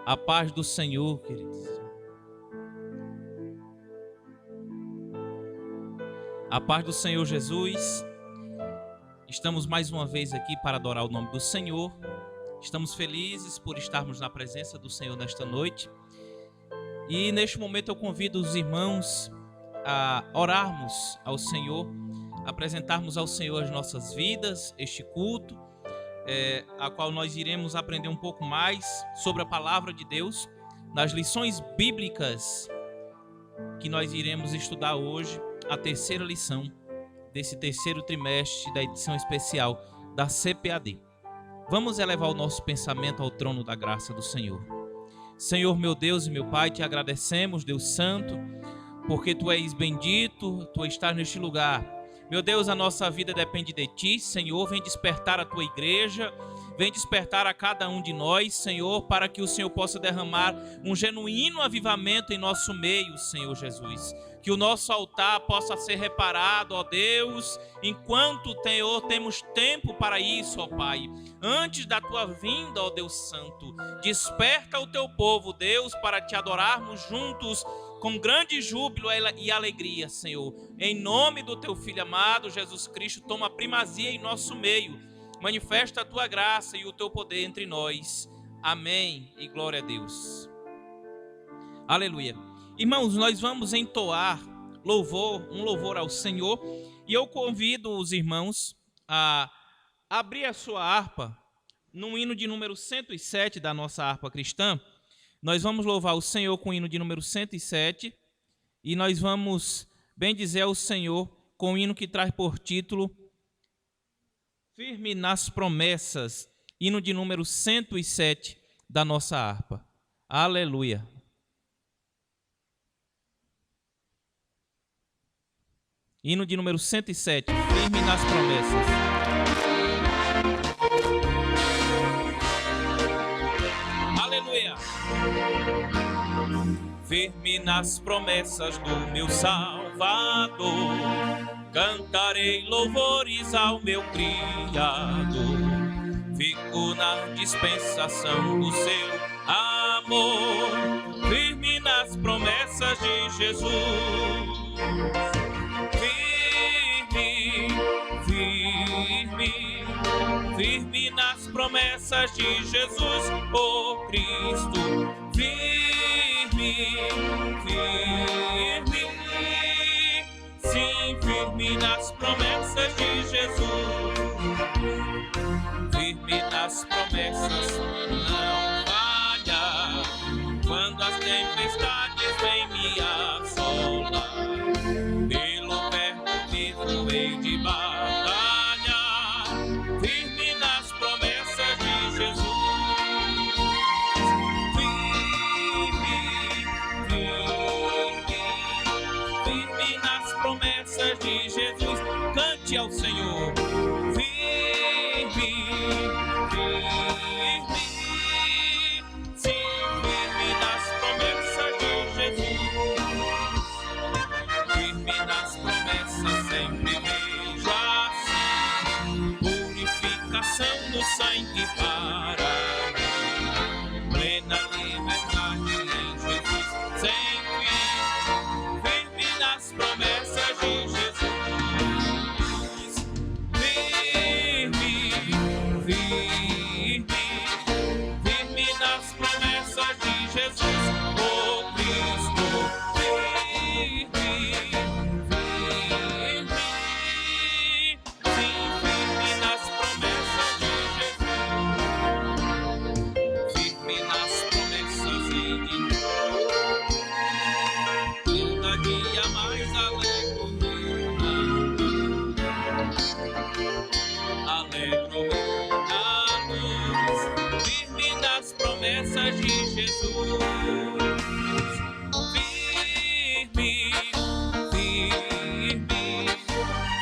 A paz do Senhor, queridos. A paz do Senhor Jesus. Estamos mais uma vez aqui para adorar o nome do Senhor. Estamos felizes por estarmos na presença do Senhor nesta noite. E neste momento eu convido os irmãos a orarmos ao Senhor, apresentarmos ao Senhor as nossas vidas, este culto, a qual nós iremos aprender um pouco mais sobre a palavra de Deus, nas lições bíblicas que nós iremos estudar hoje, a terceira lição desse terceiro trimestre da edição especial da CPAD. Vamos elevar o nosso pensamento ao trono da graça do Senhor. Senhor, meu Deus e meu Pai, te agradecemos, Deus Santo, porque Tu és bendito, Tu estás neste lugar. Meu Deus, a nossa vida depende de Ti, Senhor. Vem despertar a Tua igreja, vem despertar a cada um de nós, Senhor, para que o Senhor possa derramar um genuíno avivamento em nosso meio, Senhor Jesus. Que o nosso altar possa ser reparado, ó Deus, enquanto, Senhor, temos tempo para isso, ó Pai. Antes da Tua vinda, ó Deus Santo, desperta o Teu povo, Deus, para Te adorarmos juntos, com grande júbilo e alegria, Senhor. Em nome do Teu Filho amado, Jesus Cristo, toma primazia em nosso meio. Manifesta a Tua graça e o Teu poder entre nós. Amém e glória a Deus. Aleluia. Irmãos, nós vamos entoar um louvor ao Senhor. E eu convido os irmãos a abrir a sua harpa no hino de número 107 da nossa harpa cristã. Nós vamos louvar o Senhor com o hino de número 107 e nós vamos bendizer ao Senhor com o hino que traz por título Firme nas Promessas, hino de número 107 da nossa harpa. Aleluia. Hino de número 107, Firme nas Promessas. Aleluia. Firme nas promessas do meu Salvador, cantarei louvores ao meu Criador. Fico na dispensação do seu amor, firme nas promessas de Jesus. Firme nas promessas de Jesus, oh Cristo. Sim, firme nas promessas de Jesus. Firme nas promessas, não falha. Quando as tempestades vêm me assolar, pelo verbo vivo hei de batalhar. Firme nas promessas de Jesus. Firme nas promessas de Jesus. Cante ao Senhor. Sim, firme nas promessas de Jesus. Firme nas promessas, sempre vejo assim purificação no sangue para mim, plena liberdade em Jesus, sempre firme nas promessas de Jesus. Firme nas promessas de Jesus, oh Cristo. Sim, firme nas promessas de Jesus. Firme nas promessas de cada dia mais alegro-me na luz, firme nas promessas de Jesus.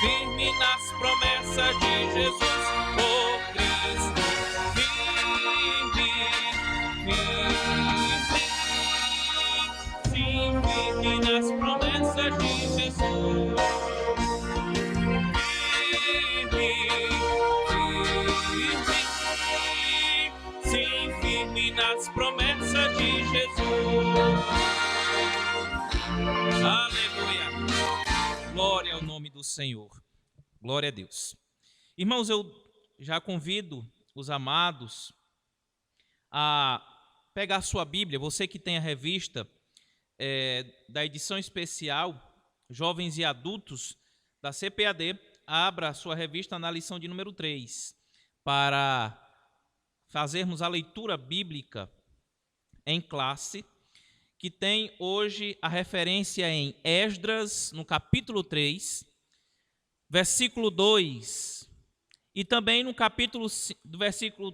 Firme nas promessas de Jesus, oh Cristo. Sim, firme nas promessas de Jesus. Sim, firme nas promessas de do Senhor. Glória a Deus. Irmãos, eu já convido os amados a pegar a sua Bíblia, você que tem a revista da edição especial Jovens e Adultos da CPAD, abra a sua revista na lição de número 3, para fazermos a leitura bíblica em classe, que tem hoje a referência em Esdras, no capítulo 3, versículo 2, e também no capítulo do versículo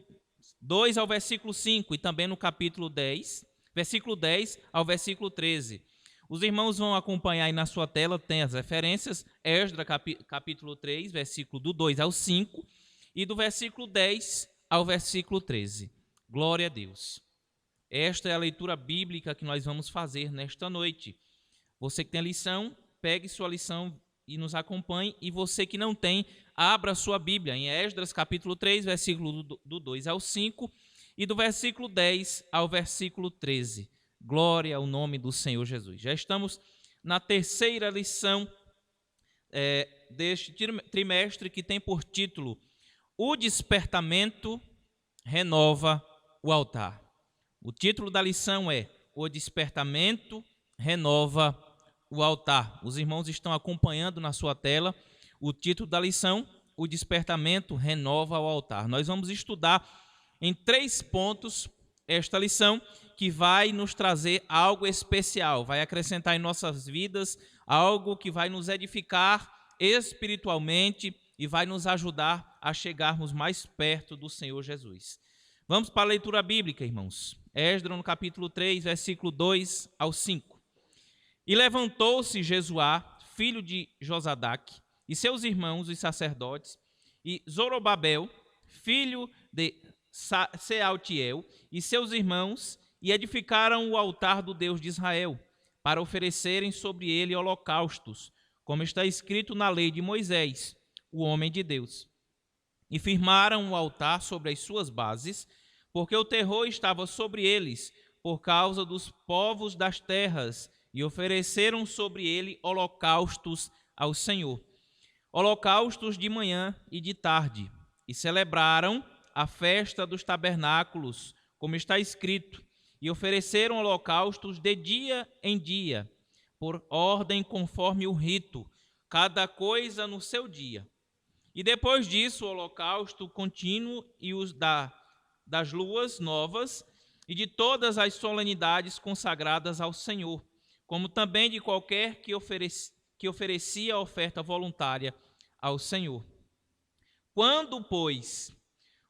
2 ao versículo 5, e também no capítulo 10, versículo 10 ao versículo 13. Os irmãos vão acompanhar aí na sua tela, tem as referências, Esdras capítulo 3, versículo do 2 ao 5, e do versículo 10 ao versículo 13. Glória a Deus. Esta é a leitura bíblica que nós vamos fazer nesta noite. Você que tem a lição, pegue sua lição e nos acompanhe. E você que não tem, abra sua Bíblia em Esdras capítulo 3, versículo do 2 ao 5 e do versículo 10 ao versículo 13. Glória ao nome do Senhor Jesus. Já estamos na terceira lição deste trimestre, que tem por título O Despertamento Renova o Altar. O título da lição é O Despertamento Renova o Altar. Os irmãos estão acompanhando na sua tela o título da lição, O Despertamento Renova o Altar. Nós vamos estudar em 3 pontos esta lição, que vai nos trazer algo especial, vai acrescentar em nossas vidas algo que vai nos edificar espiritualmente e vai nos ajudar a chegarmos mais perto do Senhor Jesus. Vamos para a leitura bíblica, irmãos. Esdras, no capítulo 3, versículo 2 ao 5. E levantou-se Jesuá, filho de Josadaque, e seus irmãos, os sacerdotes, e Zorobabel, filho de Sealtiel, e seus irmãos, e edificaram o altar do Deus de Israel, para oferecerem sobre ele holocaustos, como está escrito na lei de Moisés, o homem de Deus. E firmaram o altar sobre as suas bases, porque o terror estava sobre eles, por causa dos povos das terras, e ofereceram sobre ele holocaustos ao Senhor. Holocaustos de manhã e de tarde. E celebraram a festa dos tabernáculos, como está escrito, e ofereceram holocaustos de dia em dia, por ordem conforme o rito, cada coisa no seu dia. E depois disso, o holocausto contínuo e os das luas novas e de todas as solenidades consagradas ao Senhor, como também de qualquer que oferecia a oferta voluntária ao Senhor. Quando, pois,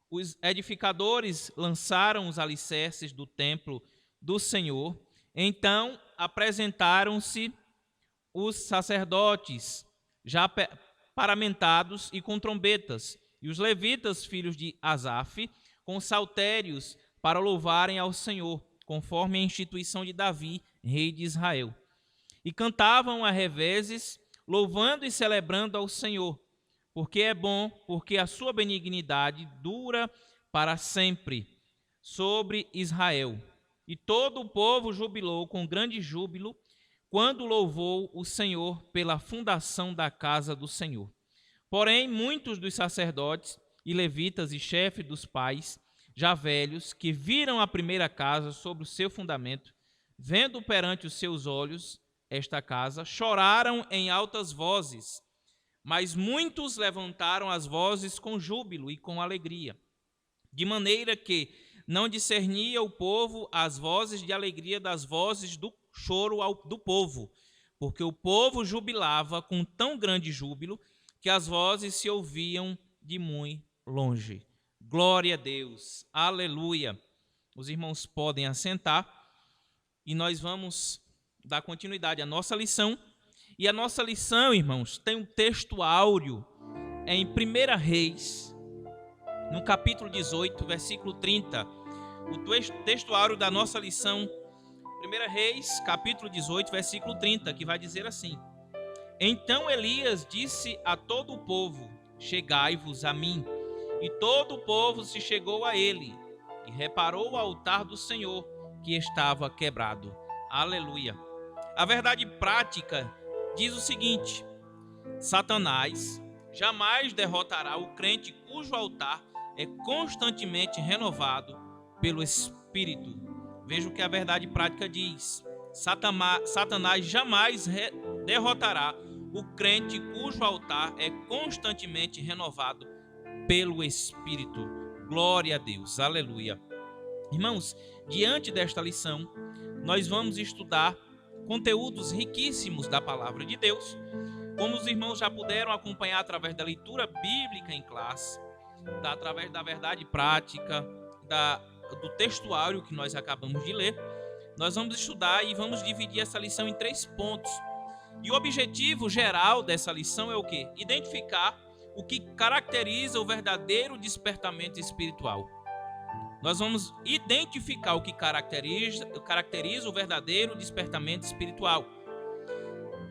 os edificadores lançaram os alicerces do templo do Senhor, então apresentaram-se os sacerdotes, já paramentados e com trombetas, e os levitas, filhos de Asaf, com saltérios, para louvarem ao Senhor, conforme a instituição de Davi, rei de Israel. E cantavam a revezes, louvando e celebrando ao Senhor, porque é bom, porque a sua benignidade dura para sempre sobre Israel. E todo o povo jubilou com grande júbilo, quando louvou o Senhor pela fundação da casa do Senhor. Porém, muitos dos sacerdotes e levitas e chefes dos pais, já velhos, que viram a primeira casa sobre o seu fundamento, vendo perante os seus olhos esta casa, choraram em altas vozes, mas muitos levantaram as vozes com júbilo e com alegria, de maneira que não discernia o povo as vozes de alegria das vozes do choro do povo, porque o povo jubilava com tão grande júbilo que as vozes se ouviam de muito longe. Glória a Deus, aleluia. Os irmãos podem assentar e nós vamos dar continuidade à nossa lição. E a nossa lição, irmãos, tem um texto áureo em 1 Reis, no capítulo 18, versículo 30. O texto áureo da nossa lição, 1 Reis, capítulo 18, versículo 30, que vai dizer assim: Então Elias disse a todo o povo: Chegai-vos a mim. E todo o povo se chegou a ele, e reparou o altar do Senhor, que estava quebrado. Aleluia. A verdade prática diz o seguinte: Satanás jamais derrotará o crente cujo altar é constantemente renovado pelo Espírito. Veja o que a verdade prática diz. Satanás jamais derrotará o crente cujo altar é constantemente renovado pelo Espírito. Glória a Deus, aleluia. Irmãos, diante desta lição, nós vamos estudar conteúdos riquíssimos da palavra de Deus, como os irmãos já puderam acompanhar através da leitura bíblica em classe, através da verdade prática, do textuário que nós acabamos de ler. Nós vamos estudar e vamos dividir essa lição em 3 pontos. E o objetivo geral dessa lição é o quê? Identificar o que caracteriza o verdadeiro despertamento espiritual. Nós vamos identificar o que caracteriza o verdadeiro despertamento espiritual.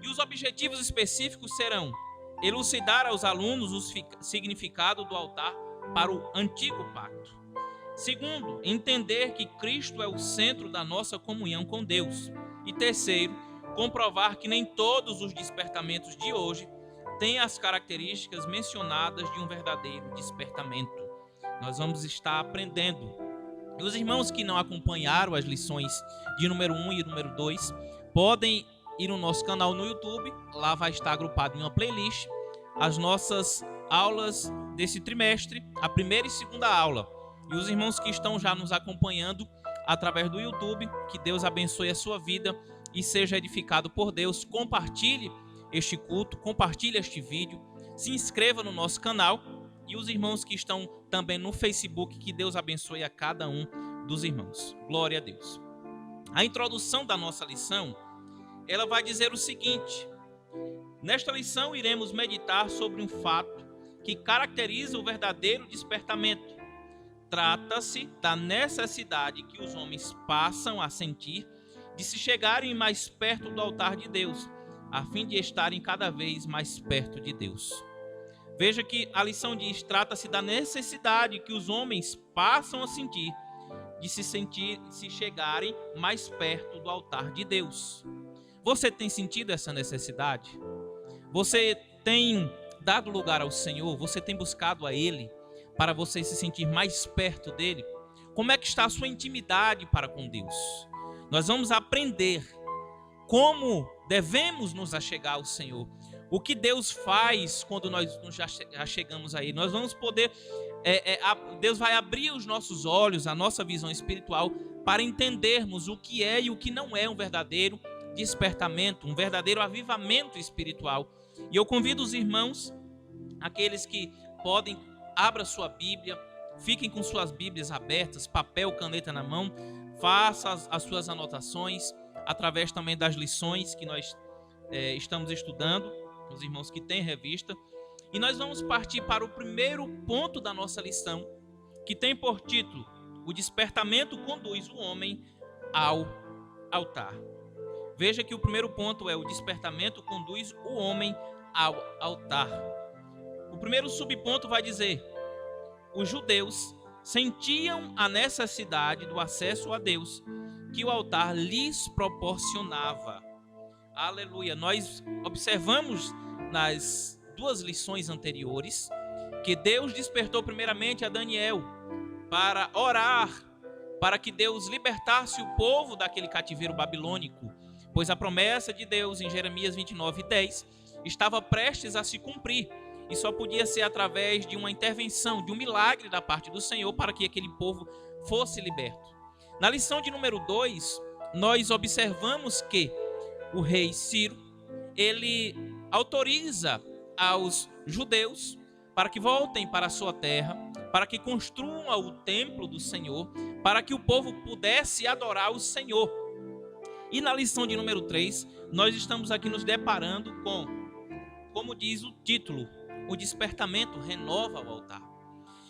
E os objetivos específicos serão elucidar aos alunos o significado do altar para o antigo pacto. Segundo, entender que Cristo é o centro da nossa comunhão com Deus. E terceiro, comprovar que nem todos os despertamentos de hoje têm as características mencionadas de um verdadeiro despertamento. Nós vamos estar aprendendo. E os irmãos que não acompanharam as lições de número 1 e número 2, podem ir no nosso canal no YouTube. Lá vai estar agrupado em uma playlist as nossas aulas desse trimestre, a primeira e segunda aula. E os irmãos que estão já nos acompanhando através do YouTube, que Deus abençoe a sua vida e seja edificado por Deus. Compartilhe este culto, compartilhe este vídeo, se inscreva no nosso canal. E os irmãos que estão também no Facebook, que Deus abençoe a cada um dos irmãos. Glória a Deus. A introdução da nossa lição, ela vai dizer o seguinte: nesta lição iremos meditar sobre um fato que caracteriza o verdadeiro despertamento. Trata-se da necessidade que os homens passam a sentir de se chegarem mais perto do altar de Deus, a fim de estarem cada vez mais perto de Deus. Veja que a lição diz: trata-se da necessidade que os homens passam a sentir de se chegarem mais perto do altar de Deus. Você tem sentido essa necessidade? Você tem dado lugar ao Senhor? Você tem buscado a Ele para você se sentir mais perto dele? Como é que está a sua intimidade para com Deus? Nós vamos aprender como devemos nos achegar ao Senhor. O que Deus faz quando nós já chegamos a Ele. Nós vamos poder, Deus vai abrir os nossos olhos, a nossa visão espiritual, para entendermos o que é e o que não é um verdadeiro despertamento, um verdadeiro avivamento espiritual. E eu convido os irmãos, aqueles que podem, abra sua Bíblia, fiquem com suas Bíblias abertas, papel, caneta na mão, faça as suas anotações, através também das lições que nós estamos estudando, os irmãos que têm revista. E nós vamos partir para o primeiro ponto da nossa lição, que tem por título: o despertamento conduz o homem ao altar. Veja que o primeiro ponto é: o despertamento conduz o homem ao altar. O primeiro subponto vai dizer: os judeus sentiam a necessidade do acesso a Deus que o altar lhes proporcionava. Aleluia. Nós observamos nas 2 lições anteriores que Deus despertou primeiramente a Daniel para orar, para que Deus libertasse o povo daquele cativeiro babilônico, pois a promessa de Deus em Jeremias 29:10 estava prestes a se cumprir, e só podia ser através de uma intervenção, de um milagre da parte do Senhor, para que aquele povo fosse liberto. Na lição de número 2, nós observamos que o rei Ciro, ele autoriza aos judeus para que voltem para a sua terra, para que construam o templo do Senhor, para que o povo pudesse adorar o Senhor. E na lição de número 3, nós estamos aqui nos deparando com, como diz o título, o despertamento renova o altar.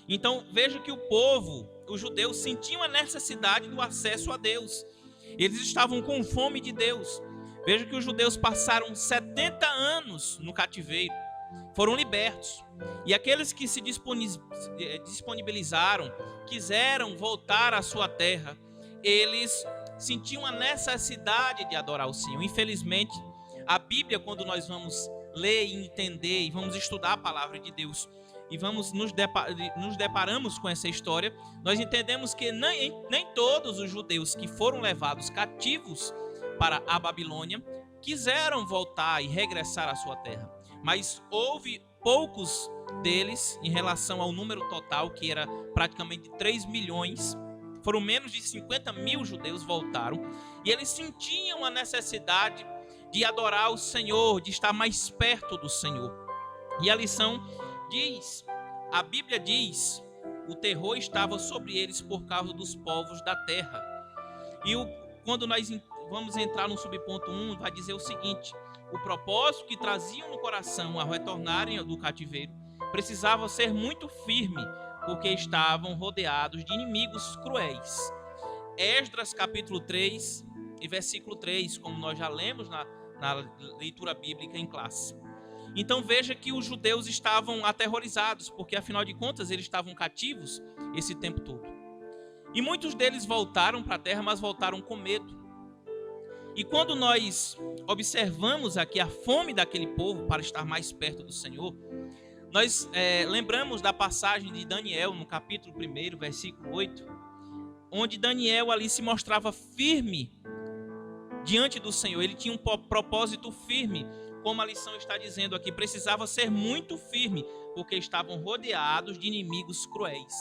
Então veja que o povo, os judeus, sentiam a necessidade do acesso a Deus. Eles estavam com fome de Deus. Veja que os judeus passaram 70 anos no cativeiro, foram libertos. E aqueles que se disponibilizaram, quiseram voltar à sua terra, eles sentiam a necessidade de adorar o Senhor. Infelizmente, a Bíblia, quando nós vamos ler e entender e vamos estudar a palavra de Deus e vamos nos deparamos com essa história, nós entendemos que nem todos os judeus que foram levados cativos para a Babilônia quiseram voltar e regressar à sua terra, mas houve poucos deles em relação ao número total, que era praticamente 3 milhões. Foram menos de 50 mil judeus voltaram e eles sentiam a necessidade de adorar o Senhor, de estar mais perto do Senhor. E a lição diz, a Bíblia diz, o terror estava sobre eles por causa dos povos da terra. E quando nós vamos entrar no subponto 1, vai dizer o seguinte: o propósito que traziam no coração ao retornarem do cativeiro precisava ser muito firme, porque estavam rodeados de inimigos cruéis. Esdras capítulo 3 e versículo 3, como nós já lemos na leitura bíblica em classe. Então veja que os judeus estavam aterrorizados, porque afinal de contas eles estavam cativos esse tempo todo. E muitos deles voltaram para a terra, mas voltaram com medo. E quando nós observamos aqui a fome daquele povo para estar mais perto do Senhor, nós lembramos da passagem de Daniel no capítulo 1, versículo 8, onde Daniel ali se mostrava firme diante do Senhor. Ele tinha um propósito firme, como a lição está dizendo aqui, precisava ser muito firme, porque estavam rodeados de inimigos cruéis.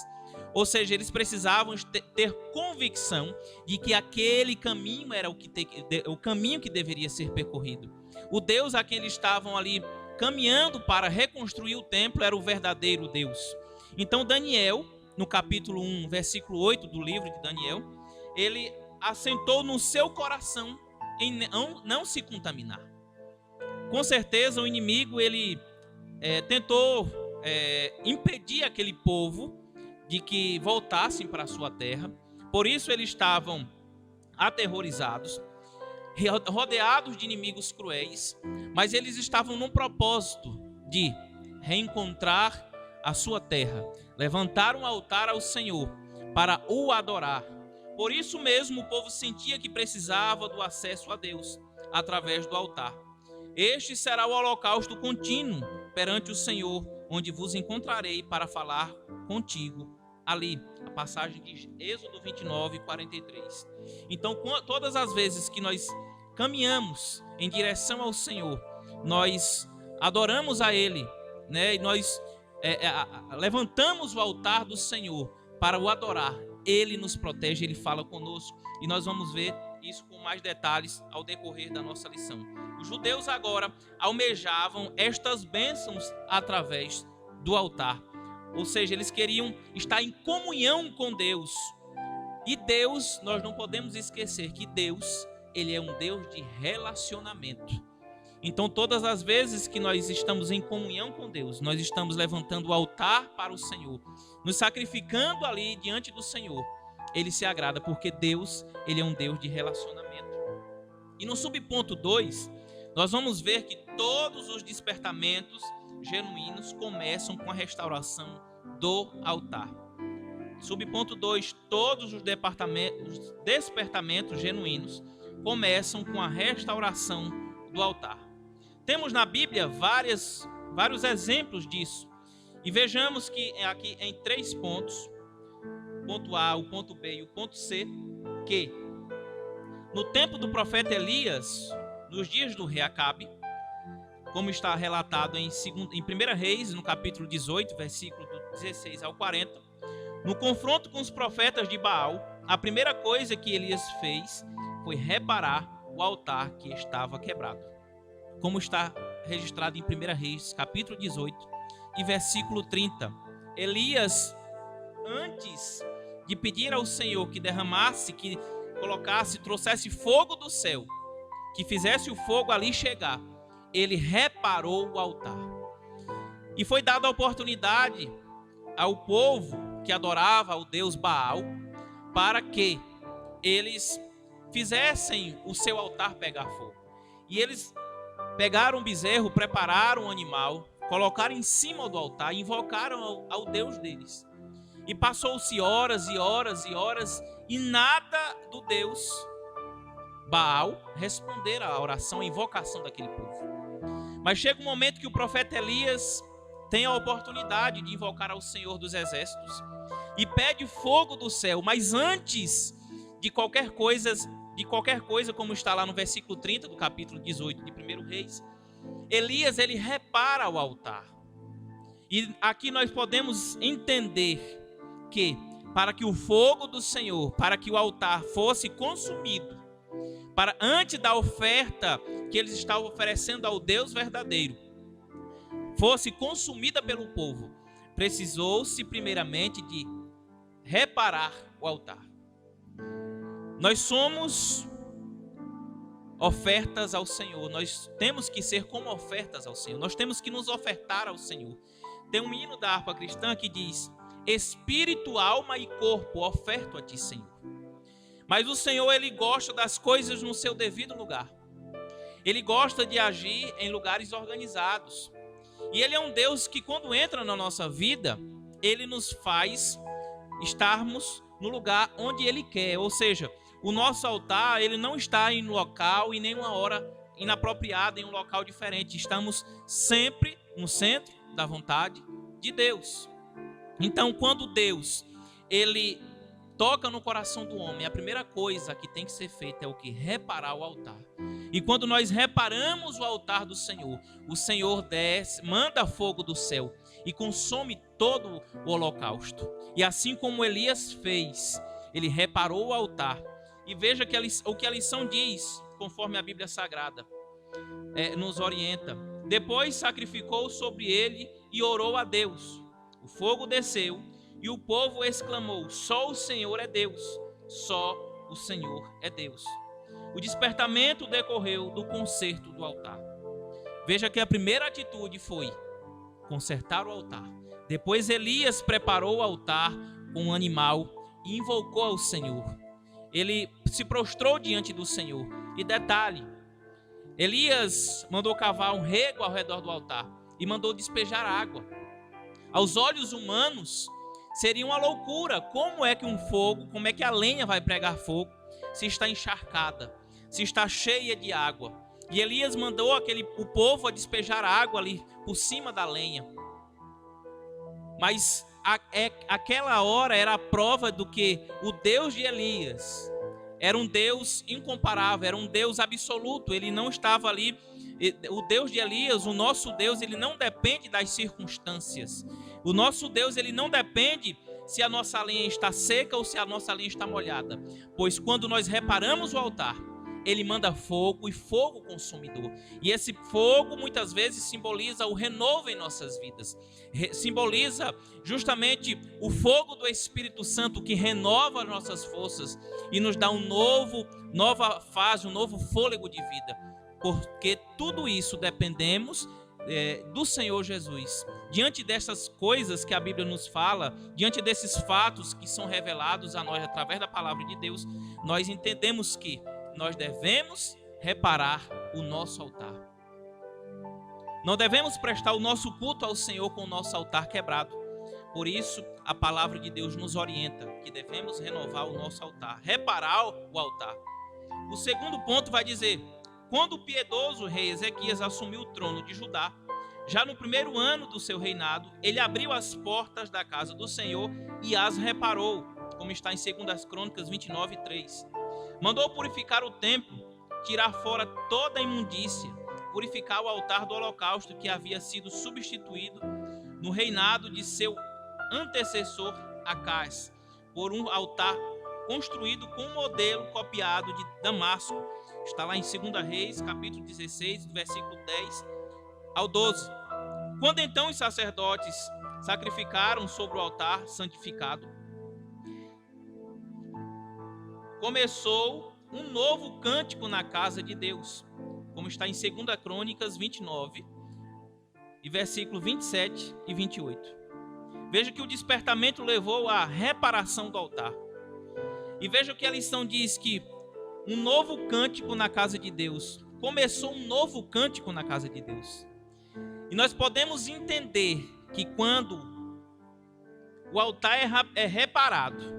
Ou seja, eles precisavam ter convicção de que aquele caminho era o caminho que deveria ser percorrido. O Deus a quem eles estavam ali caminhando para reconstruir o templo era o verdadeiro Deus. Então Daniel, no capítulo 1, versículo 8 do livro de Daniel, ele assentou no seu coração em não se contaminar. Com certeza o inimigo ele tentou impedir aquele povo de que voltassem para a sua terra. Por isso eles estavam aterrorizados, rodeados de inimigos cruéis, mas eles estavam num propósito de reencontrar a sua terra, levantar um altar ao Senhor para o adorar. Por isso mesmo o povo sentia que precisava do acesso a Deus através do altar. Este será o holocausto contínuo perante o Senhor, onde vos encontrarei para falar contigo. Ali, a passagem de Êxodo 29, 43. Então, todas as vezes que nós caminhamos em direção ao Senhor, nós adoramos a Ele, né? E nós levantamos o altar do Senhor para o adorar. Ele nos protege, Ele fala conosco. E nós vamos ver isso com mais detalhes ao decorrer da nossa lição. Os judeus agora almejavam estas bênçãos através do altar. Ou seja, eles queriam estar em comunhão com Deus. E Deus, nós não podemos esquecer que Deus, Ele é um Deus de relacionamento. Então, todas as vezes que nós estamos em comunhão com Deus, nós estamos levantando o altar para o Senhor, nos sacrificando ali diante do Senhor. Ele se agrada, porque Deus, Ele é um Deus de relacionamento. E no subponto 2, nós vamos ver que todos os despertamentos genuínos começam com a restauração do altar. Subponto 2, todos os despertamentos genuínos começam com a restauração do altar. Temos na Bíblia vários exemplos disso. E vejamos que aqui em 3 pontos, o ponto A, o ponto B e o ponto C, que no tempo do profeta Elias, nos dias do rei Acabe, como está relatado em 1 Reis, no capítulo 18, versículo do 16 ao 40, no confronto com os profetas de Baal, a primeira coisa que Elias fez foi reparar o altar que estava quebrado. Como está registrado em 1 Reis, capítulo 18 e versículo 30. Elias, antes de pedir ao Senhor que derramasse, que trouxesse fogo do céu, que fizesse o fogo ali chegar, ele reparou o altar. E foi dada a oportunidade ao povo que adorava o Deus Baal para que eles fizessem o seu altar pegar fogo. E eles pegaram um bezerro, prepararam um animal, colocaram em cima do altar e invocaram ao Deus deles. E passou-se horas e horas e horas e nada do Deus Baal responder à oração, à invocação daquele povo. Mas chega um momento que o profeta Elias tem a oportunidade de invocar ao Senhor dos Exércitos e pede fogo do céu. Mas antes de qualquer coisa, como está lá no versículo 30 do capítulo 18 de 1 Reis, Elias, ele repara o altar. E aqui nós podemos entender que para que o fogo do Senhor, para que o altar fosse consumido, antes da oferta que eles estavam oferecendo ao Deus verdadeiro, fosse consumida pelo povo, precisou-se primeiramente de reparar o altar. Nós somos ofertas ao Senhor, nós temos que ser como ofertas ao Senhor, nós temos que nos ofertar ao Senhor. Tem um hino da harpa cristã que diz: espírito, alma e corpo oferto a ti, Senhor. Mas o Senhor, ele gosta das coisas no seu devido lugar. Ele gosta de agir em lugares organizados. E ele é um Deus que, quando entra na nossa vida, ele nos faz estarmos no lugar onde ele quer. Ou seja, o nosso altar, ele não está em um local e nenhuma hora inapropriada, em um local diferente. Estamos sempre no centro da vontade de Deus. Então, quando Deus, ele toca no coração do homem, a primeira coisa que tem que ser feita é o que? Reparar o altar. E quando nós reparamos o altar do Senhor, o Senhor desce, manda fogo do céu e consome todo o holocausto. E assim como Elias fez, ele reparou o altar. E veja o que a lição diz, conforme a Bíblia Sagrada nos orienta. Depois sacrificou sobre ele e orou a Deus. O fogo desceu e o povo exclamou: só o Senhor é Deus, só o Senhor é Deus. O despertamento decorreu do conserto do altar. Veja que a primeira atitude foi consertar o altar. Depois Elias preparou o altar com um animal e invocou ao Senhor. Ele se prostrou diante do Senhor. E detalhe, Elias mandou cavar um rego ao redor do altar e mandou despejar água. Aos olhos humanos seria uma loucura. Como é que como é que a lenha vai pegar fogo se está encharcada, se está cheia de água? E Elias mandou o povo a despejar água ali por cima da lenha. Mas aquela hora era a prova do que o Deus de Elias era um Deus incomparável, era um Deus absoluto. Ele não estava ali. O Deus de Elias, o nosso Deus, ele não depende das circunstâncias. O nosso Deus, ele não depende se a nossa lenha está seca ou se a nossa lenha está molhada. Pois quando nós reparamos o altar, ele manda fogo e fogo consumidor. E esse fogo muitas vezes simboliza o renovo em nossas vidas. Simboliza justamente o fogo do Espírito Santo que renova as nossas forças e nos dá nova fase, um novo fôlego de vida. Porque tudo isso dependemos do Senhor Jesus. Diante dessas coisas que a Bíblia nos fala, diante desses fatos que são revelados a nós através da palavra de Deus, nós entendemos que nós devemos reparar o nosso altar. Não devemos prestar o nosso culto ao Senhor com o nosso altar quebrado. Por isso, a palavra de Deus nos orienta que devemos renovar o nosso altar, reparar o altar. O segundo ponto vai dizer: quando o piedoso rei Ezequias assumiu o trono de Judá, já no primeiro ano do seu reinado, ele abriu as portas da casa do Senhor e as reparou, como está em 2 Crônicas 29:3. Mandou purificar o templo, tirar fora toda a imundícia, purificar o altar do holocausto que havia sido substituído no reinado de seu antecessor Acás, por um altar construído com um modelo copiado de Damasco. Está lá em 2 Reis, capítulo 16, versículo 10 ao 12. Quando então os sacerdotes sacrificaram sobre o altar santificado, começou um novo cântico na casa de Deus, como está em 2 Crônicas 29, e versículo 27 e 28. Veja que o despertamento levou à reparação do altar. E veja que a lição diz que um novo cântico na casa de Deus. Começou um novo cântico na casa de Deus. E nós podemos entender que quando o altar é reparado,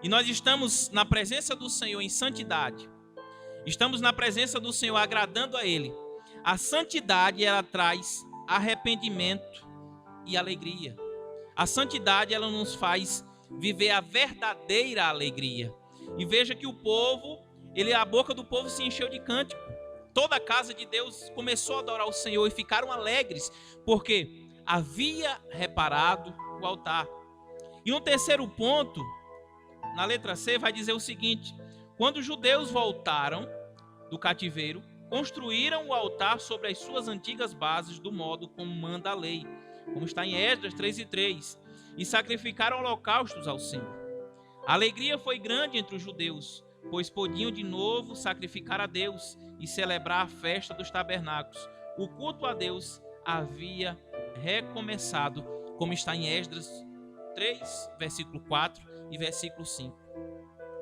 e nós estamos na presença do Senhor em santidade, estamos na presença do Senhor agradando a Ele, A santidade, ela traz arrependimento e alegria. A santidade, ela nos faz viver a verdadeira alegria. E veja que o povo, a boca do povo se encheu de cântico. Toda a casa de Deus começou a adorar o Senhor e ficaram alegres, porque havia reparado o altar. E no terceiro ponto, na letra C, vai dizer o seguinte: quando os judeus voltaram do cativeiro, construíram o altar sobre as suas antigas bases, do modo como manda a lei, como está em Esdras 3:3, e sacrificaram holocaustos ao Senhor. A alegria foi grande entre os judeus, pois podiam de novo sacrificar a Deus e celebrar a festa dos tabernáculos. O culto a Deus havia recomeçado, como está em Esdras 3, versículo 4 e versículo 5.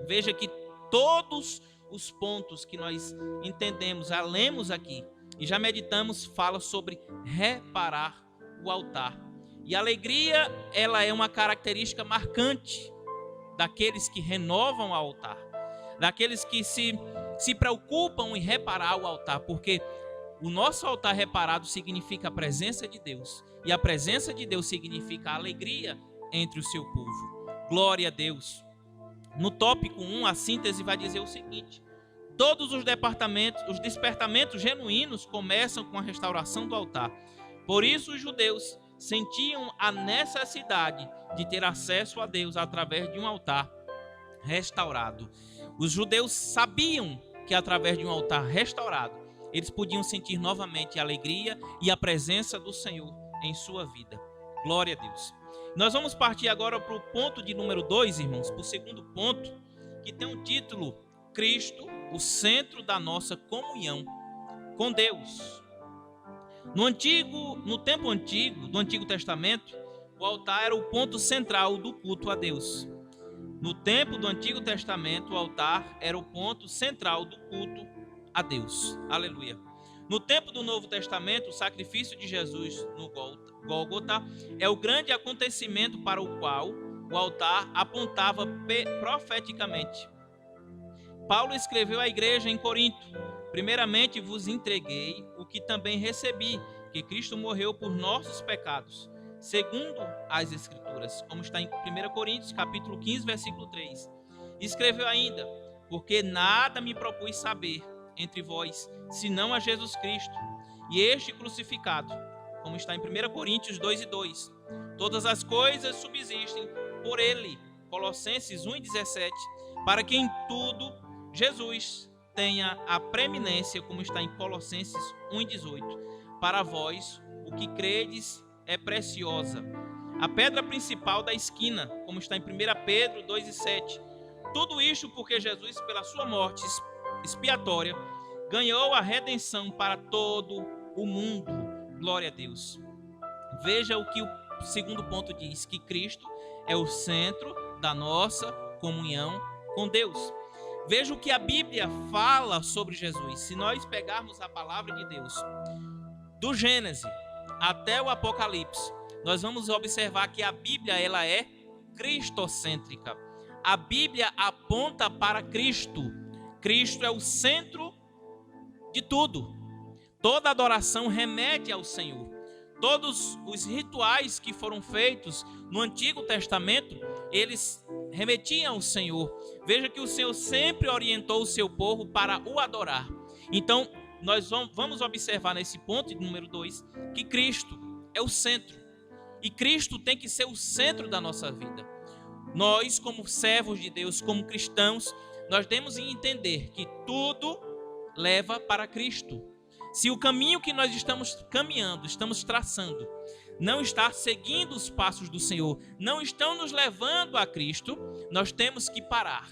Veja que todos os pontos que nós entendemos, lemos aqui e já meditamos, fala sobre reparar o altar. E a alegria, ela é uma característica marcante daqueles que renovam o altar, daqueles que se preocupam em reparar o altar, porque o nosso altar reparado significa a presença de Deus, e a presença de Deus significa a alegria entre o seu povo. Glória a Deus. No tópico 1, a síntese vai dizer o seguinte: todos os despertamentos genuínos começam com a restauração do altar. Por isso os judeus sentiam a necessidade de ter acesso a Deus através de um altar restaurado. Os judeus sabiam que através de um altar restaurado, eles podiam sentir novamente a alegria e a presença do Senhor em sua vida. Glória a Deus. Nós vamos partir agora para o ponto de número 2, irmãos, para o segundo ponto, que tem um título: Cristo, o centro da nossa comunhão com Deus. No tempo antigo, do Antigo Testamento, o altar era o ponto central do culto a Deus. No tempo do Antigo Testamento, o altar era o ponto central do culto a Deus. Aleluia. No tempo do Novo Testamento, o sacrifício de Jesus no Gólgota é o grande acontecimento para o qual o altar apontava profeticamente. Paulo escreveu à igreja em Corinto: primeiramente vos entreguei o que também recebi, que Cristo morreu por nossos pecados, segundo as Escrituras, como está em 1 Coríntios, capítulo 15, versículo 3. Escreveu ainda: porque nada me propus saber entre vós, senão a Jesus Cristo, e este crucificado, como está em 1 Coríntios 2:2. Todas as coisas subsistem por ele, Colossenses 1:17, para que em tudo Jesus tenha a preeminência, como está em Colossenses 1:18. Para vós, o que credes é preciosa, a pedra principal da esquina, como está em 1 Pedro 2:7. Tudo isto porque Jesus, pela sua morte expiatória, ganhou a redenção para todo o mundo. Glória a Deus. Veja o que o segundo ponto diz: que Cristo é o centro da nossa comunhão com Deus. Veja o que a Bíblia fala sobre Jesus. Se nós pegarmos a palavra de Deus, do Gênesis até o Apocalipse, nós vamos observar que a Bíblia, ela é cristocêntrica. A Bíblia aponta para Cristo. Cristo é o centro de tudo. Toda adoração remete ao Senhor. Todos os rituais que foram feitos no Antigo Testamento, eles remetiam ao Senhor. Veja que o Senhor sempre orientou o seu povo para o adorar. Então, nós vamos observar nesse ponto número 2, que Cristo é o centro. E Cristo tem que ser o centro da nossa vida. Nós, como servos de Deus, como cristãos, nós temos que entender que tudo leva para Cristo. Se o caminho que nós estamos caminhando, estamos traçando, não está seguindo os passos do Senhor, não estão nos levando a Cristo, nós temos que parar.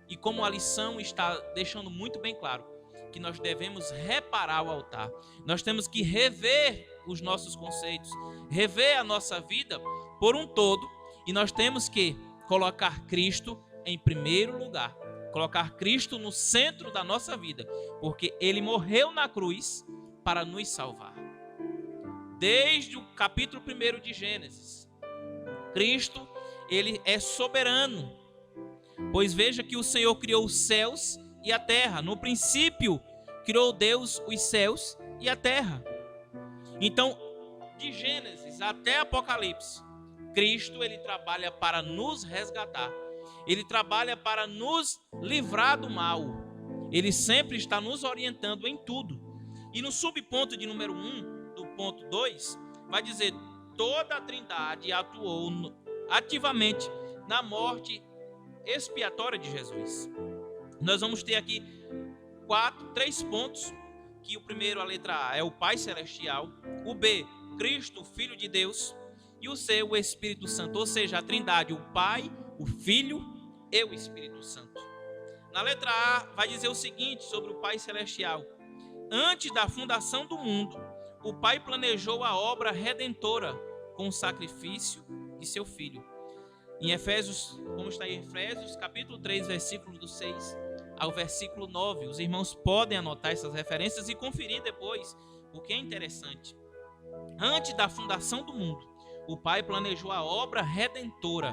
E como a lição está deixando muito bem claro, que nós devemos reparar o altar. Nós temos que rever os nossos conceitos, rever a nossa vida por um todo, e nós temos que colocar Cristo em primeiro lugar. Colocar Cristo no centro da nossa vida, porque Ele morreu na cruz para nos salvar. Desde o capítulo 1 de Gênesis, Cristo, Ele é soberano. Pois veja que o Senhor criou os céus e a terra. No princípio, criou Deus os céus e a terra. Então, de Gênesis até Apocalipse, Cristo, ele trabalha para nos resgatar. Ele trabalha para nos livrar do mal. Ele sempre está nos orientando em tudo. E no subponto de número 1, do ponto 2, vai dizer: toda a Trindade atuou ativamente na morte expiatória de Jesus. Nós vamos ter aqui 3 pontos, que o primeiro, a letra A, é o Pai Celestial, o B, Cristo, Filho de Deus, e o C, o Espírito Santo, ou seja, a Trindade, o Pai, o Filho e o Espírito Santo. Na letra A, vai dizer o seguinte sobre o Pai Celestial: antes da fundação do mundo, o Pai planejou a obra redentora com o sacrifício de seu Filho. Em Efésios, como está em Efésios, capítulo 3, versículos do 6 ao versículo 9. Os irmãos podem anotar essas referências e conferir depois, porque é interessante. Antes da fundação do mundo, o Pai planejou a obra redentora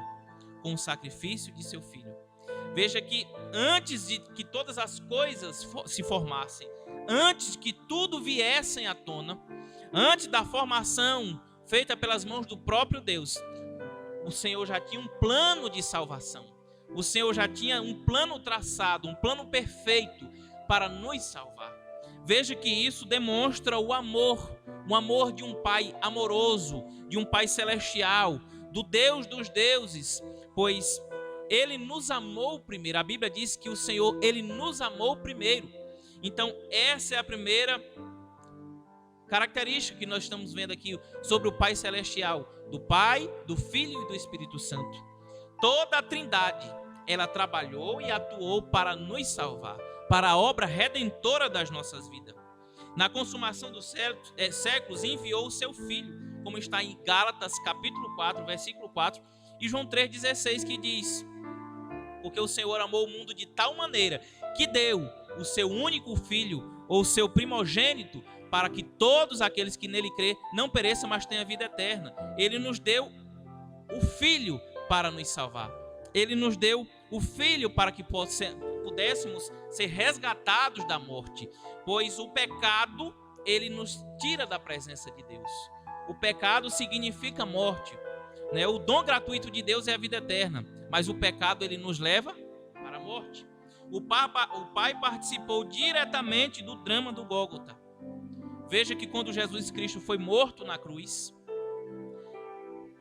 com o sacrifício de seu Filho. Veja que antes de que todas as coisas se formassem, antes que tudo viesse à tona, antes da formação feita pelas mãos do próprio Deus, o Senhor já tinha um plano de salvação. O Senhor já tinha um plano traçado, um plano perfeito para nos salvar. Veja que isso demonstra o amor de um Pai amoroso, de um Pai celestial, do Deus dos deuses, pois Ele nos amou primeiro. A Bíblia diz que o Senhor, Ele nos amou primeiro. Então, essa é a primeira característica que nós estamos vendo aqui sobre o Pai Celestial, do Pai, do Filho e do Espírito Santo. Toda a Trindade, ela trabalhou e atuou para nos salvar, para a obra redentora das nossas vidas. Na consumação dos séculos, enviou o seu Filho, como está em Gálatas capítulo 4, versículo 4, e João 3,16, que diz: porque o Senhor amou o mundo de tal maneira que deu o seu único Filho, ou seu primogênito, para que todos aqueles que nele crê não pereçam, mas tenham vida eterna. Ele nos deu o Filho para nos salvar. Ele nos deu o Filho para que pudéssemos ser resgatados da morte, pois o pecado, ele nos tira da presença de Deus. O pecado significa morte, né? O dom gratuito de Deus é a vida eterna, mas o pecado, ele nos leva para a morte. O Pai participou diretamente do drama do Gólgota. Veja que quando Jesus Cristo foi morto na cruz,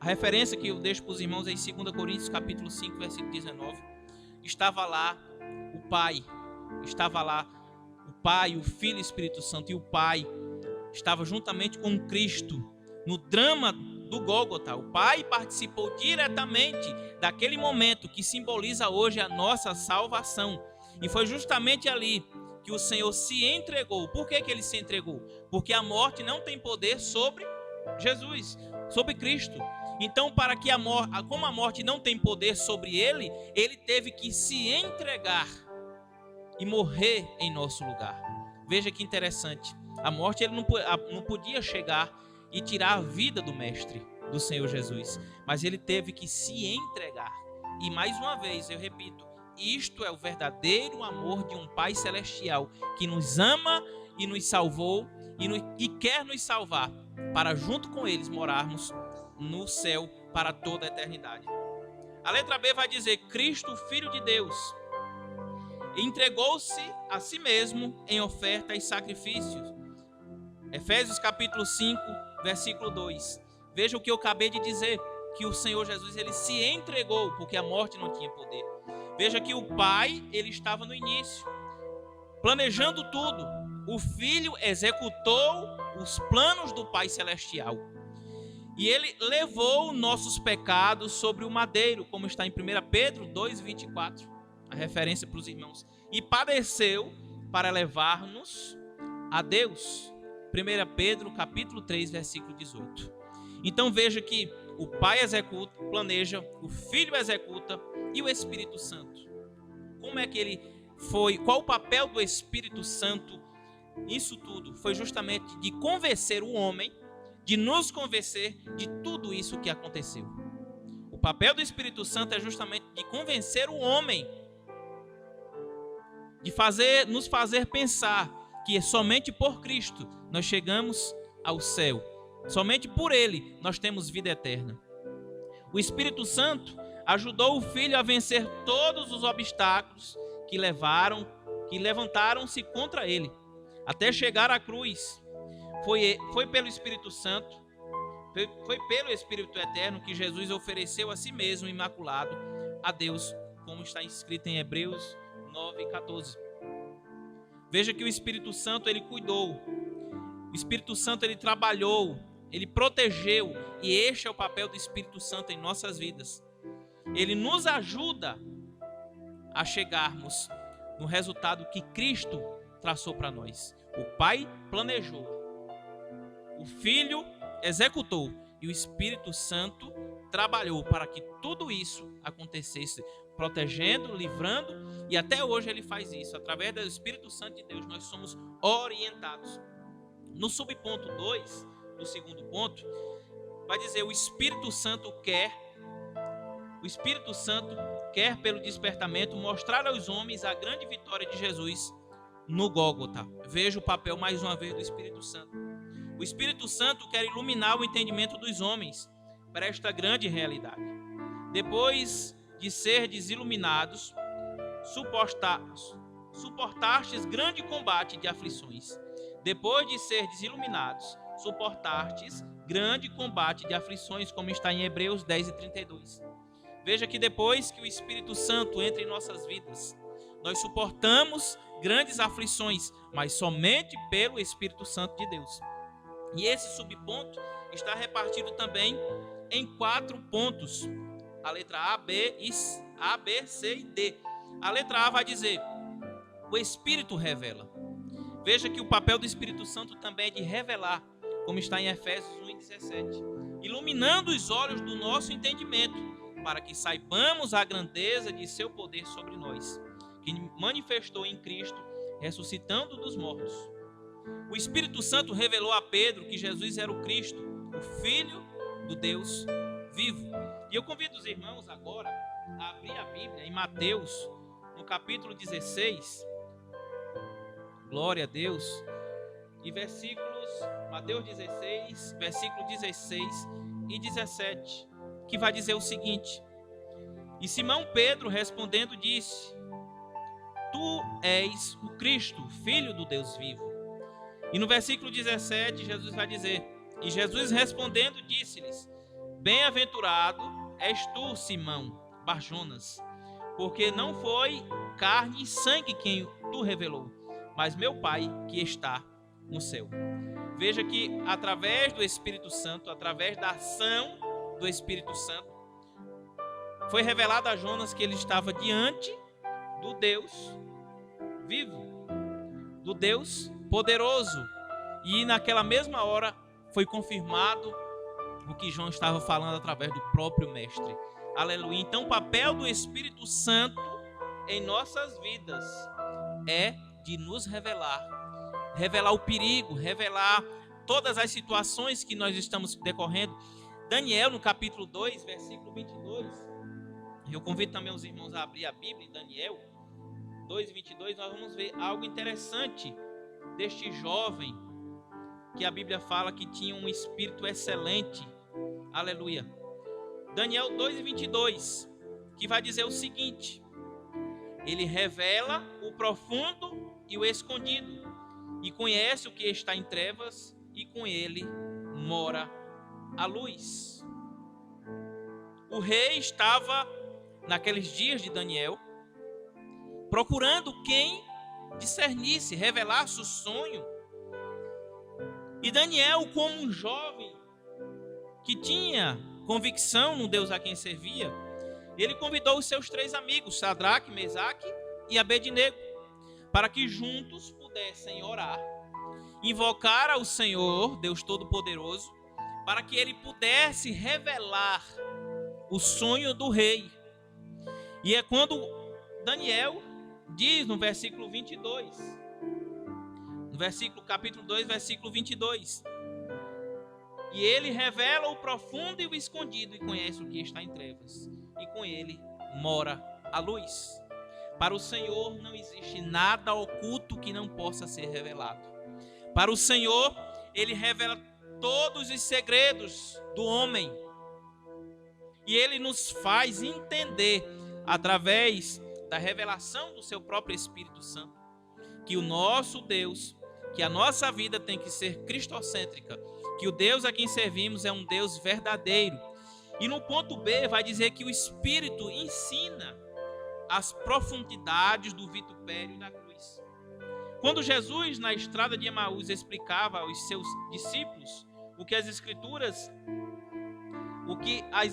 a referência que eu deixo para os irmãos é em 2 Coríntios capítulo 5, versículo 19. Estava lá o Pai, o Filho e o Espírito Santo, e o Pai estava juntamente com Cristo no drama do Gólgota. O Pai participou diretamente daquele momento que simboliza hoje a nossa salvação. E foi justamente ali que o Senhor se entregou. Por que ele se entregou? Porque a morte não tem poder sobre Jesus, sobre Cristo. Então, para que como a morte não tem poder sobre ele, ele teve que se entregar e morrer em nosso lugar. Veja que interessante. A morte, ele não podia chegar e tirar a vida do Mestre, do Senhor Jesus, mas ele teve que se entregar. E mais uma vez, eu repito, isto é o verdadeiro amor de um Pai Celestial que nos ama e nos salvou e quer nos salvar para junto com eles morarmos no céu para toda a eternidade. A letra B vai dizer: Cristo, Filho de Deus, entregou-se a si mesmo em oferta e sacrifícios. Efésios capítulo 5, versículo 2. Veja o que eu acabei de dizer, que o Senhor Jesus, ele se entregou porque a morte não tinha poder. Veja que o Pai, ele estava no início, planejando tudo. O Filho executou os planos do Pai Celestial. E ele levou nossos pecados sobre o madeiro, como está em 1 Pedro 2,24, a referência para os irmãos. E padeceu para levar-nos a Deus. 1 Pedro capítulo 3, versículo 18. Então veja que o Pai executa, planeja, o Filho executa e o Espírito Santo. Como é que ele foi? Qual o papel do Espírito Santo nisso tudo? Foi justamente de convencer o homem, de nos convencer de tudo isso que aconteceu. O papel do Espírito Santo é justamente de convencer o homem, de nos fazer pensar que somente por Cristo nós chegamos ao céu. Somente por Ele nós temos vida eterna. O Espírito Santo ajudou o Filho a vencer todos os obstáculos que levantaram-se contra Ele, até chegar à cruz. Foi pelo Espírito Santo, foi pelo Espírito Eterno que Jesus ofereceu a si mesmo imaculado a Deus, como está escrito em Hebreus 9:14. Veja que o Espírito Santo, ele cuidou, o Espírito Santo, ele trabalhou, ele protegeu, e este é o papel do Espírito Santo em nossas vidas. Ele nos ajuda a chegarmos no resultado que Cristo traçou para nós. O Pai planejou, o Filho executou e o Espírito Santo trabalhou para que tudo isso acontecesse, protegendo, livrando, e até hoje ele faz isso. Através do Espírito Santo de Deus nós somos orientados. No subponto 2, no segundo ponto, vai dizer: o Espírito Santo quer pelo despertamento mostrar aos homens a grande vitória de Jesus no Gólgota. Veja o papel mais uma vez do Espírito Santo. O Espírito Santo quer iluminar o entendimento dos homens para esta grande realidade. Depois de serdes iluminados, suportastes grande combate de aflições. Depois de serdes iluminados, suportastes grande combate de aflições, como está em Hebreus 10:32. Veja que depois que o Espírito Santo entra em nossas vidas, nós suportamos grandes aflições, mas somente pelo Espírito Santo de Deus. E esse subponto está repartido também em 4 pontos. A letra A, B, C e D. A letra A vai dizer: o Espírito revela. Veja que o papel do Espírito Santo também é de revelar, como está em Efésios 1:17. Iluminando os olhos do nosso entendimento, para que saibamos a grandeza de seu poder sobre nós, que manifestou em Cristo, ressuscitando dos mortos. O Espírito Santo revelou a Pedro que Jesus era o Cristo, o Filho do Deus vivo. E eu convido os irmãos agora a abrir a Bíblia em Mateus, no capítulo 16. Glória a Deus. E Mateus 16, versículo 16 e 17, que vai dizer o seguinte: e Simão Pedro respondendo disse: tu és o Cristo, Filho do Deus vivo. E no versículo 17, Jesus vai dizer: e Jesus respondendo disse-lhes: bem-aventurado és tu, Simão Barjonas, porque não foi carne e sangue quem tu revelou, mas meu Pai que está no céu. Veja que através do Espírito Santo, através da ação do Espírito Santo, foi revelado a Jonas que ele estava diante do Deus vivo, do Deus poderoso. E naquela mesma hora foi confirmado o que João estava falando através do próprio Mestre. Aleluia. Então o papel do Espírito Santo em nossas vidas é de nos revelar o perigo, revelar todas as situações que nós estamos decorrendo. Daniel, no capítulo 2, versículo 22, eu convido também os irmãos a abrir a Bíblia em Daniel 2:22, nós vamos ver algo interessante deste jovem que a Bíblia fala que tinha um espírito excelente. Aleluia. Daniel 2:22, que vai dizer o seguinte: ele revela o profundo e o escondido, e conhece o que está em trevas, e com ele mora a luz. O rei estava, naqueles dias de Daniel, procurando quem discernisse, revelasse o sonho. E Daniel, como um jovem que tinha convicção no Deus a quem servia, ele convidou os seus 3 amigos, Sadraque, Mesaque e Abednego, para que juntos pudessem orar, invocar ao Senhor, Deus Todo-Poderoso, para que ele pudesse revelar o sonho do rei. E é quando Daniel diz no versículo 22, capítulo 2, versículo 22, e ele revela o profundo e o escondido, e conhece o que está em trevas, e com ele mora a luz. Para o Senhor não existe nada oculto que não possa ser revelado. Para o Senhor, Ele revela todos os segredos do homem. E Ele nos faz entender, através da revelação do seu próprio Espírito Santo, que o nosso Deus, que a nossa vida tem que ser cristocêntrica, que o Deus a quem servimos é um Deus verdadeiro. E no ponto B vai dizer que o Espírito ensina as profundidades do vitupério da cruz. Quando Jesus, na estrada de Emaús, explicava aos seus discípulos o que as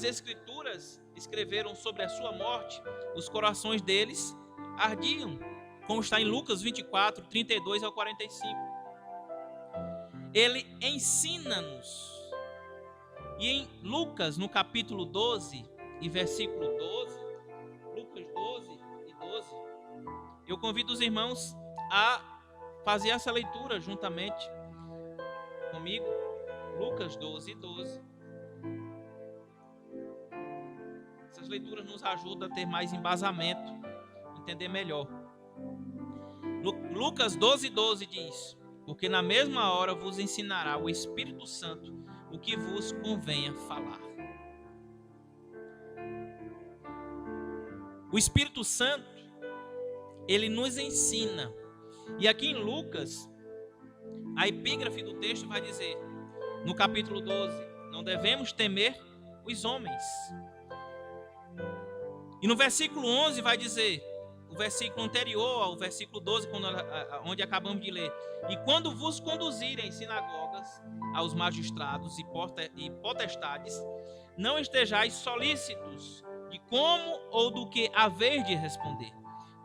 Escrituras escreveram sobre a sua morte, os corações deles ardiam, como está em Lucas 24, 32 ao 45. Ele ensina-nos. E em Lucas, no capítulo 12 e versículo 12, Lucas 12 e 12, eu convido os irmãos a fazer essa leitura juntamente comigo. Lucas 12 e 12. Essas leituras nos ajudam a ter mais embasamento, entender melhor. Lucas 12 e 12 diz: porque na mesma hora vos ensinará o Espírito Santo o que vos convenha falar. O Espírito Santo, ele nos ensina. E aqui em Lucas, a epígrafe do texto vai dizer, no capítulo 12, não devemos temer os homens. E no versículo 11 vai dizer, o versículo anterior ao versículo 12, onde acabamos de ler: e quando vos conduzirem em sinagogas, aos magistrados e potestades, não estejais solícitos de como ou do que haver de responder,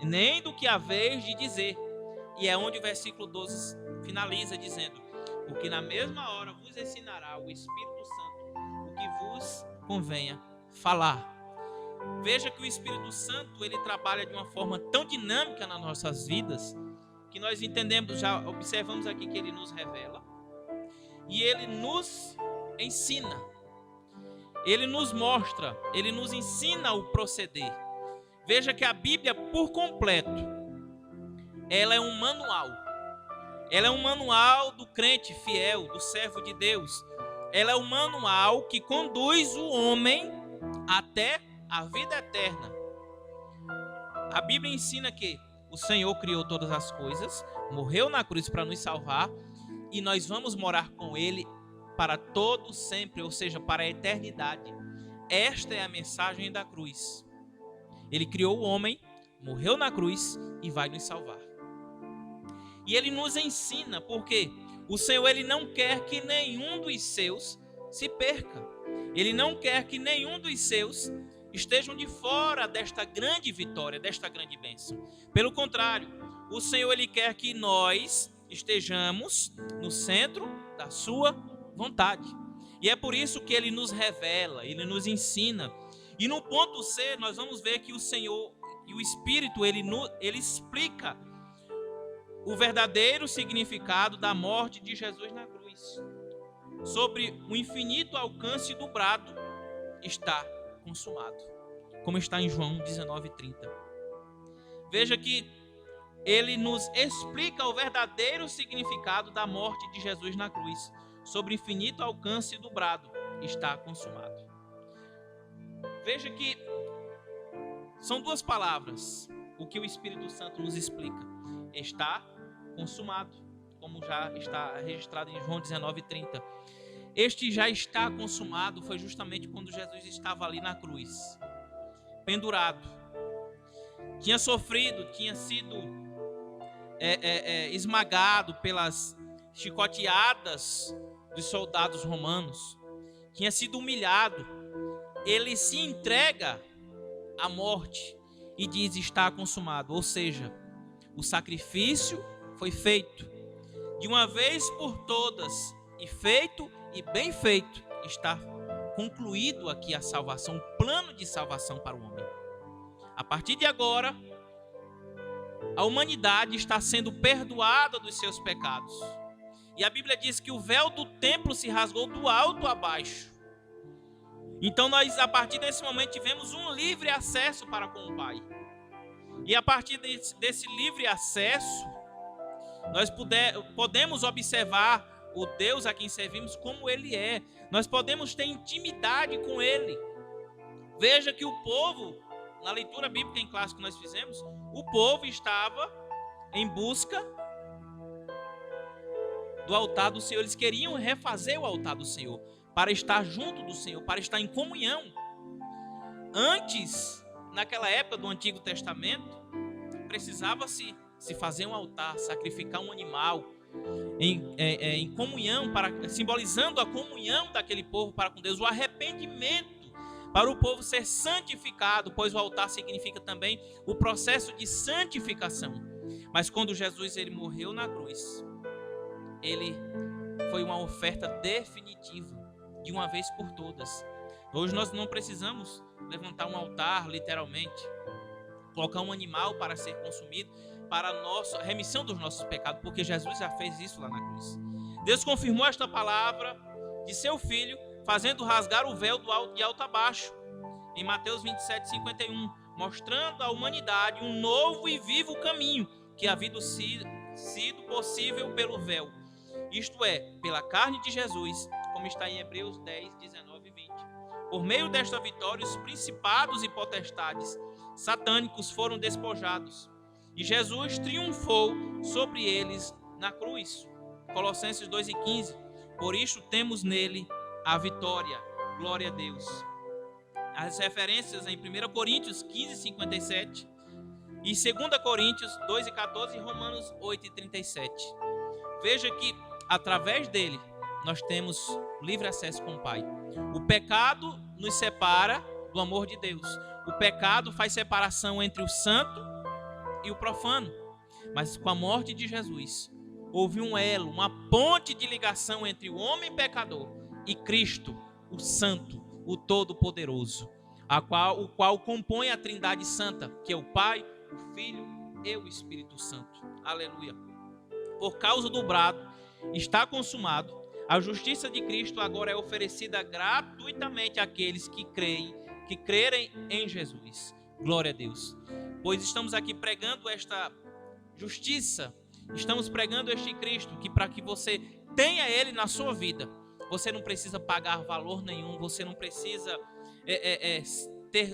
nem do que haver de dizer. E é onde o versículo 12 finaliza dizendo: porque na mesma hora vos ensinará o Espírito Santo o que vos convenha falar. Veja que o Espírito Santo, ele trabalha de uma forma tão dinâmica nas nossas vidas, que nós entendemos, já observamos aqui que ele nos revela, e ele nos ensina, ele nos mostra, ele nos ensina o proceder. Veja que a Bíblia por completo, ela é um manual. Ela é um manual do crente fiel, do servo de Deus. Ela é um manual que conduz o homem até a vida eterna. A Bíblia ensina que o Senhor criou todas as coisas, morreu na cruz para nos salvar, e nós vamos morar com Ele para todo sempre, ou seja, para a eternidade. Esta é a mensagem da cruz. Ele criou o homem, morreu na cruz e vai nos salvar. E Ele nos ensina, porque o Senhor, Ele não quer que nenhum dos seus se perca. Ele não quer que nenhum dos seus estejam de fora desta grande vitória, desta grande bênção. Pelo contrário, o Senhor, Ele quer que nós estejamos no centro da sua vontade. E é por isso que Ele nos revela, Ele nos ensina. E no ponto C, nós vamos ver que o Senhor e o Espírito, Ele explica o verdadeiro significado da morte de Jesus na cruz. Sobre o infinito alcance do brado, está consumado, como está em João 19:30. Veja que ele nos explica o verdadeiro significado da morte de Jesus na cruz. Sobre o infinito alcance do brado, está consumado. Veja que são duas palavras o que o Espírito Santo nos explica: está consumado, como já está registrado em João 19:30. Este já está consumado foi justamente quando Jesus estava ali na cruz, pendurado. Tinha sofrido, tinha sido esmagado pelas chicoteadas dos soldados romanos, tinha sido humilhado. Ele se entrega à morte e diz: está consumado. Ou seja, o sacrifício foi feito de uma vez por todas, e feito e bem feito. Está concluído aqui a salvação, o plano de salvação para o homem. A partir de agora, a humanidade está sendo perdoada dos seus pecados. E a Bíblia diz que o véu do templo se rasgou do alto a baixo. Então nós, a partir desse momento, tivemos um livre acesso para com o Pai. E a partir desse livre acesso, nós podemos observar o Deus a quem servimos como Ele é. Nós podemos ter intimidade com Ele. Veja que o povo, na leitura bíblica em classe que nós fizemos, o povo estava em busca do altar do Senhor. Eles queriam refazer o altar do Senhor, para estar junto do Senhor, para estar em comunhão. Antes, naquela época do Antigo Testamento, precisava-se fazer um altar, sacrificar um animal em comunhão, simbolizando a comunhão daquele povo para com Deus, o arrependimento para o povo ser santificado, pois o altar significa também o processo de santificação. Mas quando Jesus ele morreu na cruz, ele foi uma oferta definitiva, de uma vez por todas. Hoje nós não precisamos levantar um altar, literalmente, colocar um animal para ser consumido, para a remissão dos nossos pecados, porque Jesus já fez isso lá na cruz. Deus confirmou esta palavra de seu Filho, fazendo rasgar o véu de alto a baixo, em Mateus 27:51, mostrando à humanidade um novo e vivo caminho que havia sido possível pelo véu, isto é, pela carne de Jesus, como está em Hebreus 10, 19 e 20. Por meio desta vitória, os principados e potestades satânicos foram despojados, e Jesus triunfou sobre eles na cruz. Colossenses 2:15. Por isso temos nele a vitória. Glória a Deus. As referências em 1 Coríntios 15:57 e 2 Coríntios 2:14 e Romanos 8:37. Veja que através dele nós temos livre acesso com o Pai. O pecado nos separa do amor de Deus. O pecado faz separação entre o santo e o profano. Mas com a morte de Jesus, houve um elo, uma ponte de ligação entre o homem pecador e Cristo, o Santo, o Todo-Poderoso, o qual compõe a Trindade Santa, que é o Pai, o Filho e o Espírito Santo. Aleluia. Por causa do brado, está consumado. A justiça de Cristo agora é oferecida gratuitamente àqueles que crerem em Jesus. Glória a Deus. Pois estamos aqui pregando esta justiça, estamos pregando este Cristo, que para que você tenha Ele na sua vida, você não precisa pagar valor nenhum, você não precisa ter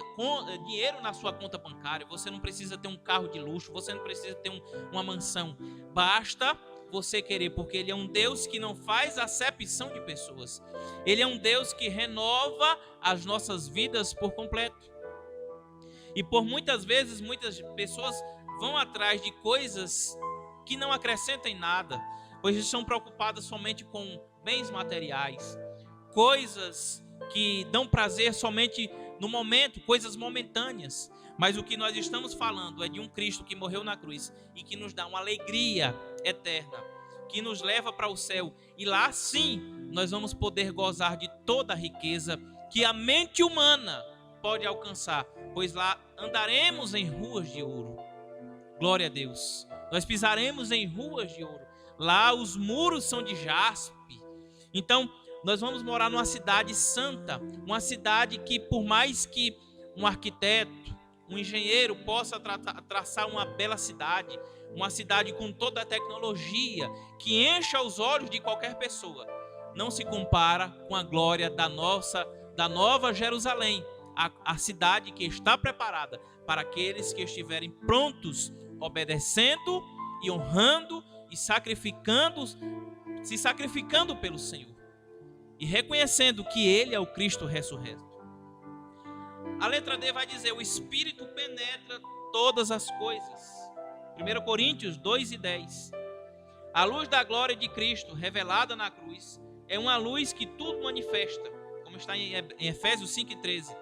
dinheiro na sua conta bancária, você não precisa ter um carro de luxo, você não precisa ter uma mansão. Basta você querer, porque Ele é um Deus que não faz acepção de pessoas. Ele é um Deus que renova as nossas vidas por completo. E por muitas vezes, muitas pessoas vão atrás de coisas que não acrescentam em nada, pois estão preocupadas somente com bens materiais, coisas que dão prazer somente no momento, coisas momentâneas. Mas o que nós estamos falando é de um Cristo que morreu na cruz e que nos dá uma alegria eterna, que nos leva para o céu. E lá sim nós vamos poder gozar de toda a riqueza que a mente humana pode alcançar, pois lá andaremos em ruas de ouro. Glória a Deus. Nós pisaremos em ruas de ouro. Lá os muros são de jaspe. Então nós vamos morar numa cidade santa, uma cidade que, por mais que um arquiteto, um engenheiro possa traçar uma bela cidade, uma cidade com toda a tecnologia que encha os olhos de qualquer pessoa, não se compara com a glória da nova Jerusalém, a cidade que está preparada para aqueles que estiverem prontos, obedecendo e honrando e se sacrificando pelo Senhor e reconhecendo que Ele é o Cristo ressurreto. A letra D vai dizer: o Espírito penetra todas as coisas. 1 Coríntios 2:10. A luz da glória de Cristo revelada na cruz é uma luz que tudo manifesta, como está em Efésios 5:13.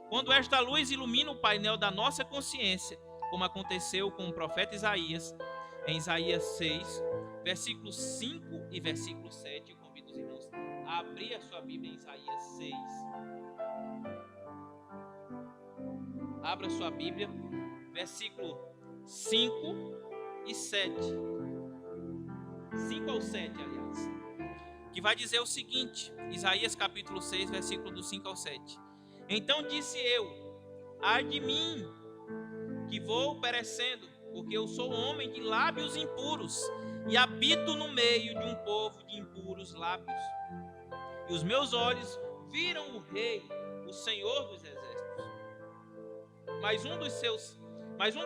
Quando esta luz ilumina o painel da nossa consciência, como aconteceu com o profeta Isaías, em Isaías 6, versículos 5 e versículo 7, eu convido os irmãos a abrir a sua Bíblia em Isaías 6. Abra sua Bíblia, versículo 5 e 7. 5 ao 7, aliás. Que vai dizer o seguinte, Isaías capítulo 6, versículo do 5 ao 7. Então disse eu: ai de mim, que vou perecendo, porque eu sou homem de lábios impuros e habito no meio de um povo de impuros lábios. E os meus olhos viram o Rei, o Senhor dos Exércitos. Mas um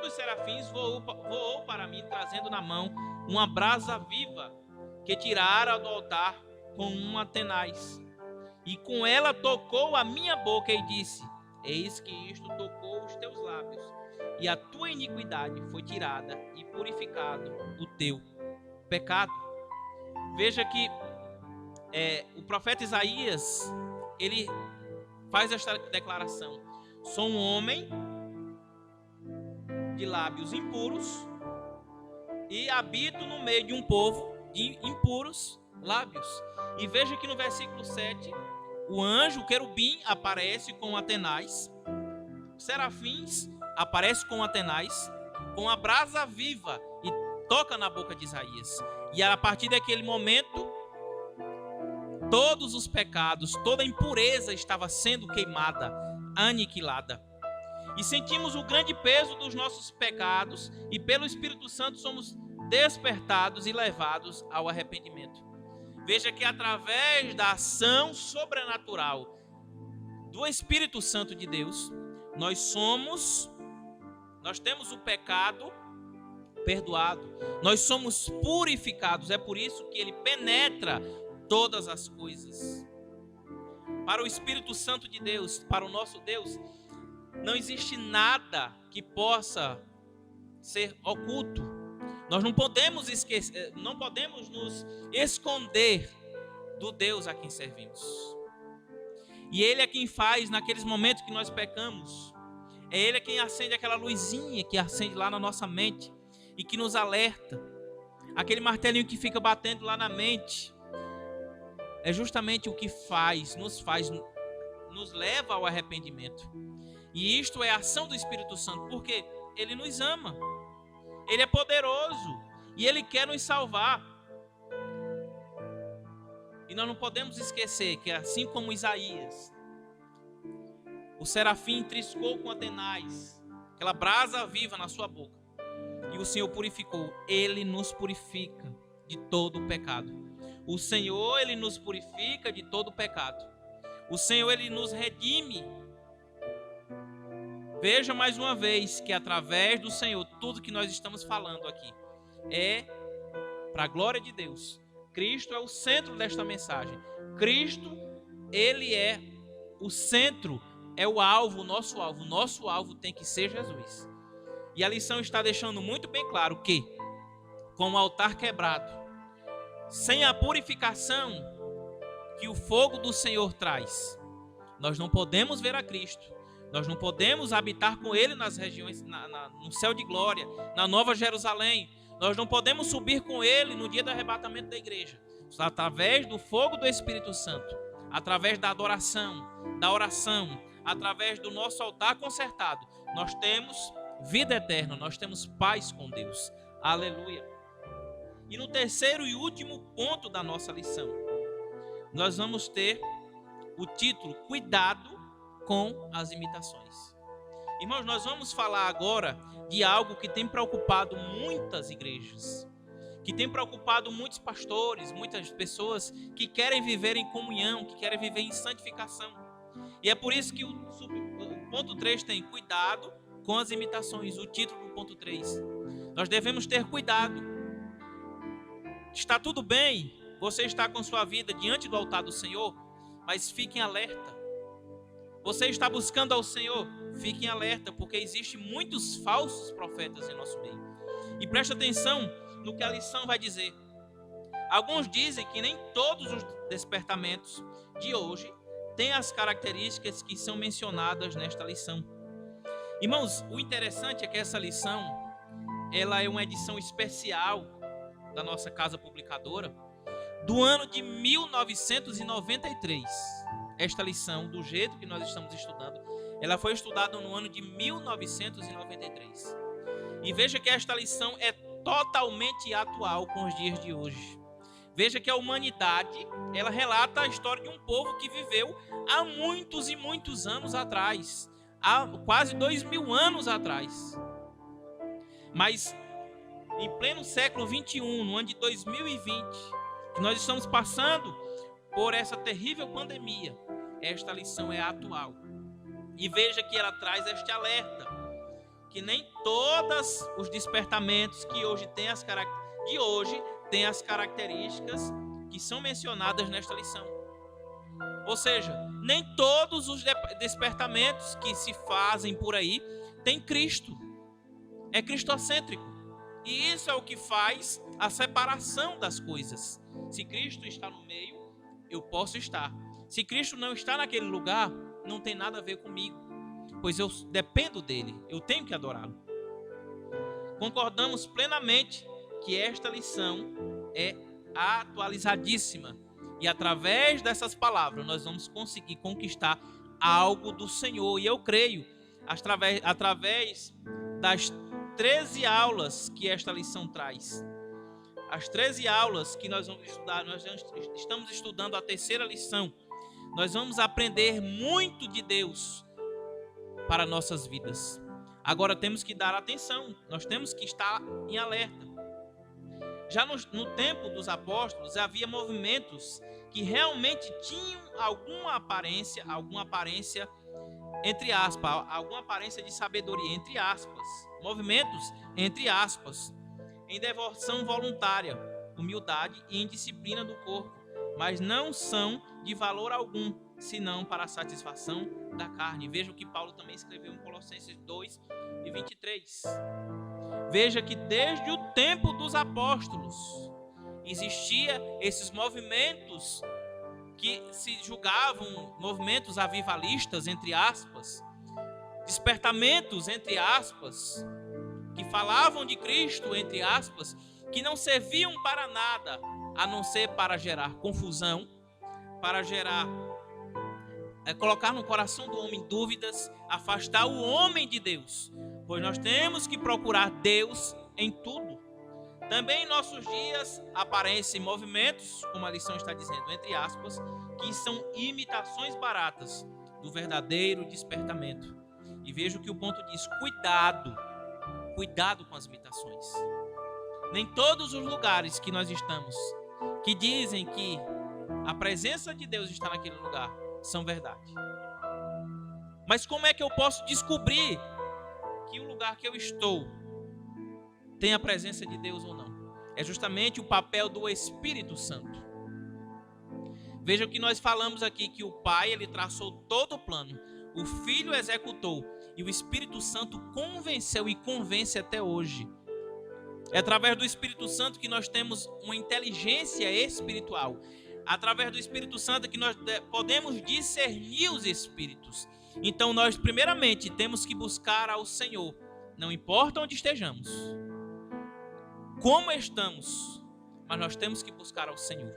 dos serafins voou para mim, trazendo na mão uma brasa viva que tirara do altar com uma tenaz. E com ela tocou a minha boca e disse: eis que isto tocou os teus lábios, e a tua iniquidade foi tirada e purificado o teu pecado. Veja que o profeta Isaías, ele faz esta declaração: sou um homem de lábios impuros e habito no meio de um povo de impuros lábios. E veja que no versículo 7, o anjo, o querubim, aparece com a tenaz, os serafins aparecem com a tenaz, com a brasa viva, e toca na boca de Isaías. E a partir daquele momento, todos os pecados, toda a impureza estava sendo queimada, aniquilada. E sentimos o grande peso dos nossos pecados, e pelo Espírito Santo somos despertados e levados ao arrependimento. Veja que através da ação sobrenatural do Espírito Santo de Deus, nós temos o pecado perdoado, nós somos purificados. É por isso que ele penetra todas as coisas. Para o Espírito Santo de Deus, para o nosso Deus, não existe nada que possa ser oculto. Nós não podemos esquecer, não podemos nos esconder do Deus a quem servimos. E Ele é quem faz naqueles momentos que nós pecamos. É Ele quem acende aquela luzinha que acende lá na nossa mente e que nos alerta. Aquele martelinho que fica batendo lá na mente. É justamente o que nos leva ao arrependimento. E isto é a ação do Espírito Santo, porque Ele nos ama. Ele é poderoso e Ele quer nos salvar. E nós não podemos esquecer que, assim como Isaías, o serafim triscou com a tenaz, aquela brasa viva na sua boca, e o Senhor purificou. Ele nos purifica de todo o pecado. O Senhor, Ele nos purifica de todo o pecado. O Senhor, Ele nos redime. Veja mais uma vez que através do Senhor, tudo que nós estamos falando aqui é para a glória de Deus. Cristo é o centro desta mensagem. Cristo, Ele é o centro, é o alvo, o nosso alvo. O nosso alvo tem que ser Jesus. E a lição está deixando muito bem claro que, com o altar quebrado, sem a purificação que o fogo do Senhor traz, nós não podemos ver a Cristo. Nós não podemos habitar com Ele nas regiões, no céu de glória, na Nova Jerusalém. Nós não podemos subir com Ele no dia do arrebatamento da igreja. Através do fogo do Espírito Santo, através da adoração, da oração, através do nosso altar consertado, nós temos vida eterna, nós temos paz com Deus. Aleluia. E no terceiro e último ponto da nossa lição, nós vamos ter o título: Cuidado com as imitações. Irmãos, nós vamos falar agora de algo que tem preocupado muitas igrejas, que tem preocupado muitos pastores, muitas pessoas que querem viver em comunhão, que querem viver em santificação. E é por isso que o ponto 3 tem cuidado com as imitações. O título do ponto 3: nós devemos ter cuidado. Está tudo bem, você está com sua vida diante do altar do Senhor, mas fiquem alerta. Você está buscando ao Senhor? Fiquem alerta, porque existem muitos falsos profetas em nosso meio. E preste atenção no que a lição vai dizer. Alguns dizem que nem todos os despertamentos de hoje têm as características que são mencionadas nesta lição. Irmãos, o interessante é que essa lição, ela é uma edição especial da nossa casa publicadora, do ano de 1993. Esta lição, do jeito que nós estamos estudando, ela foi estudada no ano de 1993. E veja que esta lição é totalmente atual com os dias de hoje. Veja que a humanidade, ela relata a história de um povo que viveu há muitos e muitos anos atrás, há quase 2000 anos atrás. Mas em pleno século 21, no ano de 2020, que nós estamos passando por essa terrível pandemia, esta lição é atual. E veja que ela traz este alerta, que nem todos os despertamentos que hoje têm as características que são mencionadas nesta lição. Ou seja, nem todos os despertamentos que se fazem por aí têm Cristo. É cristocêntrico. E isso é o que faz a separação das coisas. Se Cristo está no meio, eu posso estar. Se Cristo não está naquele lugar, não tem nada a ver comigo, pois eu dependo dele, eu tenho que adorá-lo. Concordamos plenamente que esta lição é atualizadíssima, e através dessas palavras nós vamos conseguir conquistar algo do Senhor. E eu creio, através das 13 aulas que esta lição traz, as 13 aulas que nós vamos estudar, nós já estamos estudando a terceira lição, nós vamos aprender muito de Deus para nossas vidas. Agora temos que dar atenção, nós temos que estar em alerta. Já no tempo dos apóstolos havia movimentos que realmente tinham alguma aparência entre aspas, alguma aparência de sabedoria, entre aspas, movimentos entre aspas, em devoção voluntária, humildade e em disciplina do corpo, mas não são de valor algum, senão para a satisfação da carne. Veja o que Paulo também escreveu em Colossenses 2 e 23. Veja que desde o tempo dos apóstolos existia esses movimentos que se julgavam movimentos avivalistas, entre aspas, despertamentos, entre aspas, que falavam de Cristo, entre aspas, que não serviam para nada, a não ser para gerar confusão, para colocar no coração do homem dúvidas, afastar o homem de Deus, pois nós temos que procurar Deus em tudo. Também em nossos dias aparecem movimentos, como a lição está dizendo, entre aspas, que são imitações baratas do verdadeiro despertamento. E veja o que o ponto diz: cuidado com as imitações. Nem todos os lugares que nós estamos, que dizem que a presença de Deus está naquele lugar, são verdade. Mas como é que eu posso descobrir que o lugar que eu estou tem a presença de Deus ou não? É justamente o papel do Espírito Santo. Veja o que nós falamos aqui, que o Pai, ele traçou todo o plano, o Filho executou e o Espírito Santo convenceu e convence até hoje. É através do Espírito Santo que nós temos uma inteligência espiritual. Através do Espírito Santo que nós podemos discernir os espíritos. Então nós primeiramente temos que buscar ao Senhor, não importa onde estejamos, como estamos, mas nós temos que buscar ao Senhor.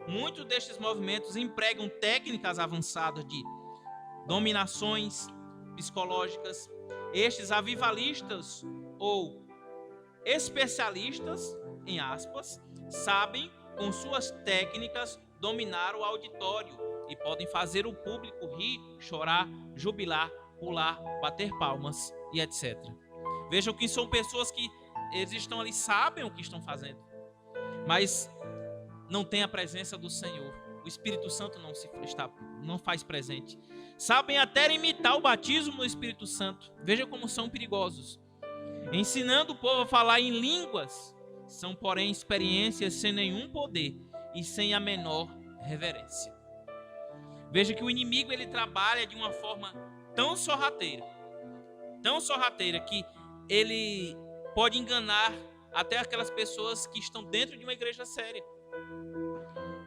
Muitos destes movimentos empregam técnicas avançadas de dominações psicológicas. Estes avivalistas ou especialistas, em aspas, sabem com suas técnicas dominar o auditório e podem fazer o público rir, chorar, jubilar, pular, bater palmas e etc. Vejam que são pessoas que eles estão ali, sabem o que estão fazendo, mas não tem a presença do Senhor. O Espírito Santo não faz presente. Sabem até imitar o batismo no Espírito Santo. Veja como são perigosos. Ensinando o povo a falar em línguas, são, porém, experiências sem nenhum poder e sem a menor reverência. Veja que o inimigo, ele trabalha de uma forma tão sorrateira que ele pode enganar até aquelas pessoas que estão dentro de uma igreja séria.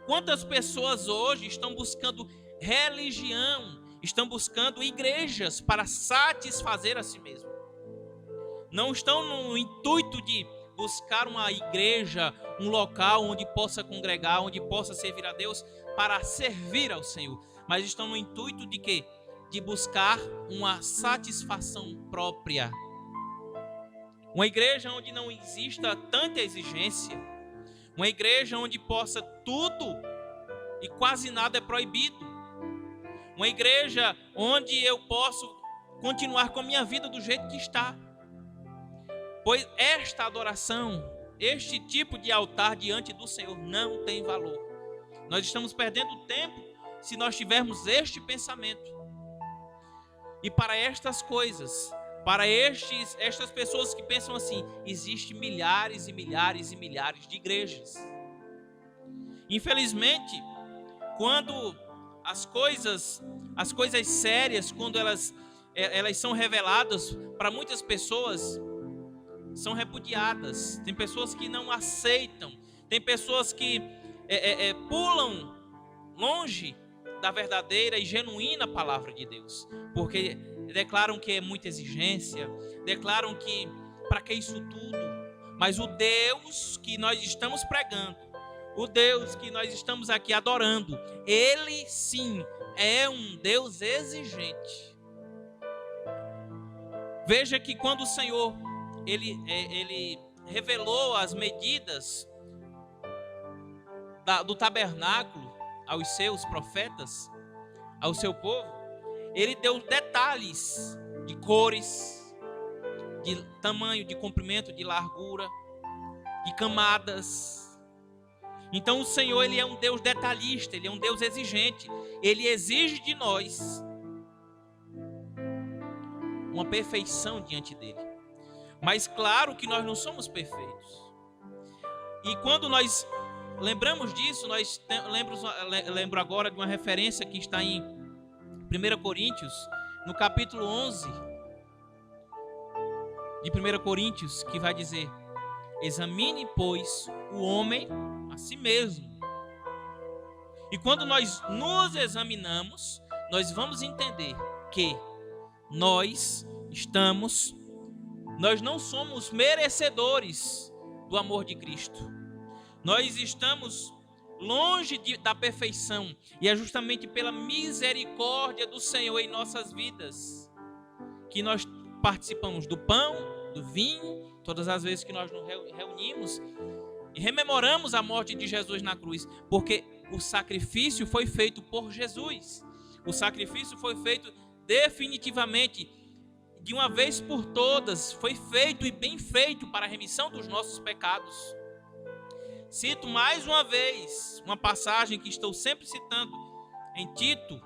Quantas pessoas hoje estão buscando religião, estão buscando igrejas para satisfazer a si mesmo? Não estão no intuito de buscar uma igreja, um local onde possa congregar, onde possa servir a Deus para servir ao Senhor, mas estão no intuito de quê? De buscar uma satisfação própria. Uma igreja onde não exista tanta exigência, uma igreja onde possa tudo e quase nada é proibido, uma igreja onde eu posso continuar com a minha vida do jeito que está. Pois esta adoração, este tipo de altar diante do Senhor não tem valor. Nós estamos perdendo tempo se nós tivermos este pensamento. E para estas coisas, para estas pessoas que pensam assim, existem milhares e milhares e milhares de igrejas. Infelizmente, quando as coisas sérias, quando elas são reveladas para muitas pessoas, são repudiadas. Tem pessoas que não aceitam, tem pessoas que pulam longe da verdadeira e genuína palavra de Deus, porque declaram que é muita exigência, declaram que para que isso tudo? Mas o Deus que nós estamos pregando, o Deus que nós estamos aqui adorando, Ele sim é um Deus exigente. Veja que quando o Senhor ele revelou as medidas do tabernáculo aos seus profetas, ao seu povo, ele deu detalhes de cores, de tamanho, de comprimento, de largura, de camadas. Então o Senhor, ele é um Deus detalhista, ele é um Deus exigente. Ele exige de nós uma perfeição diante dele. Mas claro que nós não somos perfeitos. E quando nós lembramos disso, lembro agora de uma referência que está em 1 Coríntios, no capítulo 11 de 1 Coríntios, que vai dizer: examine, pois, o homem a si mesmo. E quando nós nos examinamos, nós vamos entender que nós não somos merecedores do amor de Cristo. Nós estamos longe da perfeição, e é justamente pela misericórdia do Senhor em nossas vidas que nós participamos do pão, do vinho, todas as vezes que nós nos reunimos e rememoramos a morte de Jesus na cruz, porque o sacrifício foi feito por Jesus. O sacrifício foi feito definitivamente, de uma vez por todas, foi feito e bem feito para a remissão dos nossos pecados. Cito mais uma vez uma passagem que estou sempre citando em Tito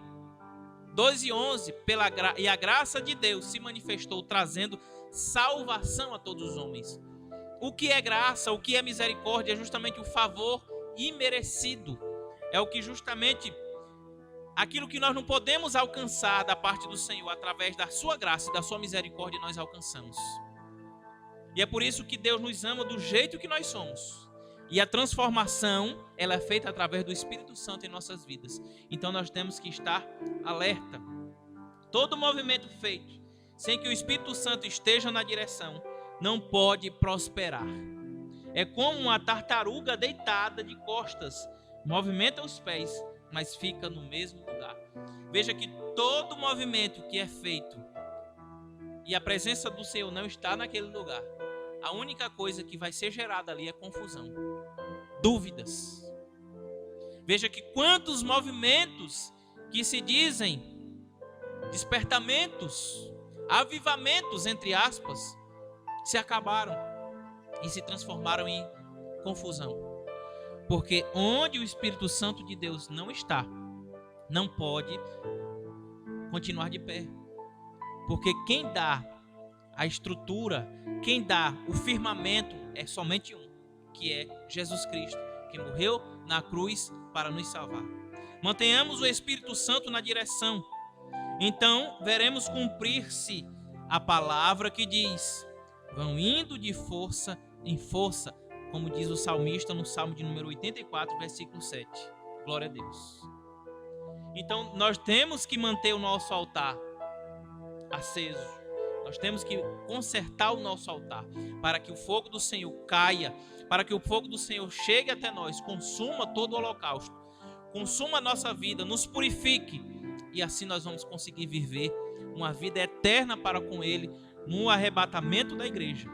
2:11, e a graça de Deus se manifestou trazendo salvação a todos os homens. O que é graça, o que é misericórdia? É justamente o favor imerecido. É o que justamente aquilo que nós não podemos alcançar da parte do Senhor, através da sua graça e da sua misericórdia, nós alcançamos. E é por isso que Deus nos ama do jeito que nós somos. E a transformação, ela é feita através do Espírito Santo em nossas vidas. Então nós temos que estar alerta. Todo movimento feito sem que o Espírito Santo esteja na direção não pode prosperar. É como uma tartaruga deitada de costas, movimenta os pés, mas fica no mesmo lugar. Veja que todo movimento que é feito e a presença do Senhor não está naquele lugar, a única coisa que vai ser gerada ali é confusão, dúvidas. Veja que quantos movimentos que se dizem despertamentos, avivamentos, entre aspas, se acabaram e se transformaram em confusão. Porque onde o Espírito Santo de Deus não está, não pode continuar de pé. Porque quem dá a estrutura, quem dá o firmamento é somente um, que é Jesus Cristo, que morreu na cruz para nos salvar. Mantenhamos o Espírito Santo na direção. Então veremos cumprir-se a palavra que diz: vão indo de força em força, como diz o salmista no Salmo de número 84, versículo 7. Glória a Deus. Então nós temos que manter o nosso altar aceso. Nós temos que consertar o nosso altar, para que o fogo do Senhor caia, para que o fogo do Senhor chegue até nós, consuma todo o holocausto, consuma a nossa vida, nos purifique, e assim nós vamos conseguir viver uma vida eterna para com Ele, no arrebatamento da igreja.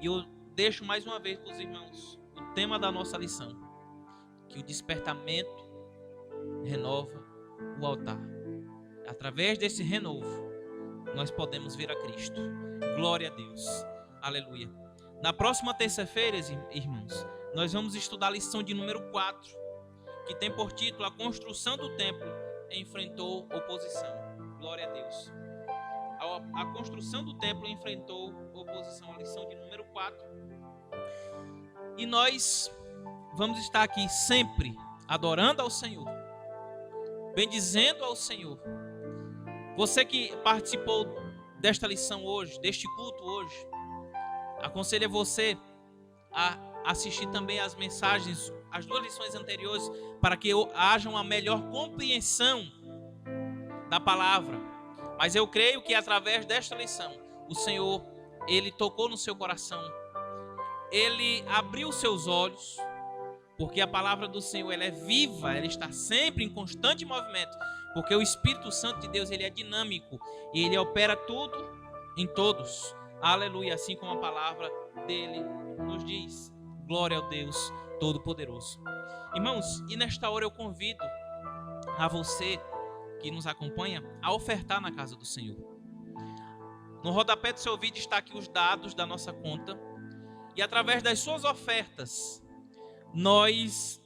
E eu deixo mais uma vez para os irmãos o tema da nossa lição, que o despertamento renova o altar. Através desse renovo, nós podemos ver a Cristo. Glória a Deus. Aleluia. Na próxima terça-feira, irmãos, nós vamos estudar a lição de número 4, que tem por título A Construção do Templo Enfrentou Oposição. Glória a Deus. A construção do templo enfrentou oposição, a lição de número 4. E nós vamos estar aqui sempre adorando ao Senhor, bendizendo ao Senhor. Você que participou desta lição hoje, deste culto hoje, aconselho você a assistir também as mensagens, as 2 lições anteriores, para que haja uma melhor compreensão da palavra. Mas eu creio que através desta lição, o Senhor, Ele tocou no seu coração, Ele abriu seus olhos, porque a palavra do Senhor, ela é viva, ela está sempre em constante movimento, porque o Espírito Santo de Deus, ele é dinâmico, e ele opera tudo em todos. Aleluia, assim como a palavra dele nos diz. Glória ao Deus Todo-Poderoso. Irmãos, e nesta hora eu convido a você que nos acompanha a ofertar na casa do Senhor. No rodapé do seu vídeo está aqui os dados da nossa conta, e através das suas ofertas nós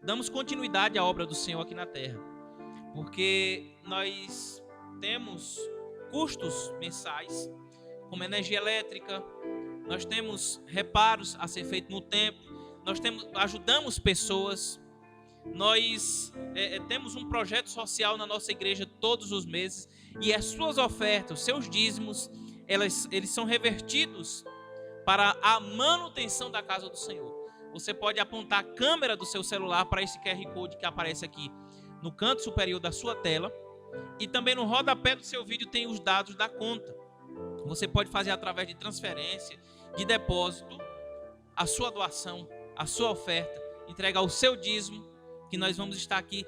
damos continuidade à obra do Senhor aqui na terra, porque nós temos custos mensais, como energia elétrica, nós temos reparos a ser feito no templo, ajudamos pessoas, nós temos um projeto social na nossa igreja todos os meses, e as suas ofertas, os seus dízimos, eles são revertidos para a manutenção da casa do Senhor. Você pode apontar a câmera do seu celular para esse QR Code que aparece aqui no canto superior da sua tela, e também no rodapé do seu vídeo tem os dados da conta. Você pode fazer através de transferência, de depósito, a sua doação, a sua oferta, entregar o seu dízimo, que nós vamos estar aqui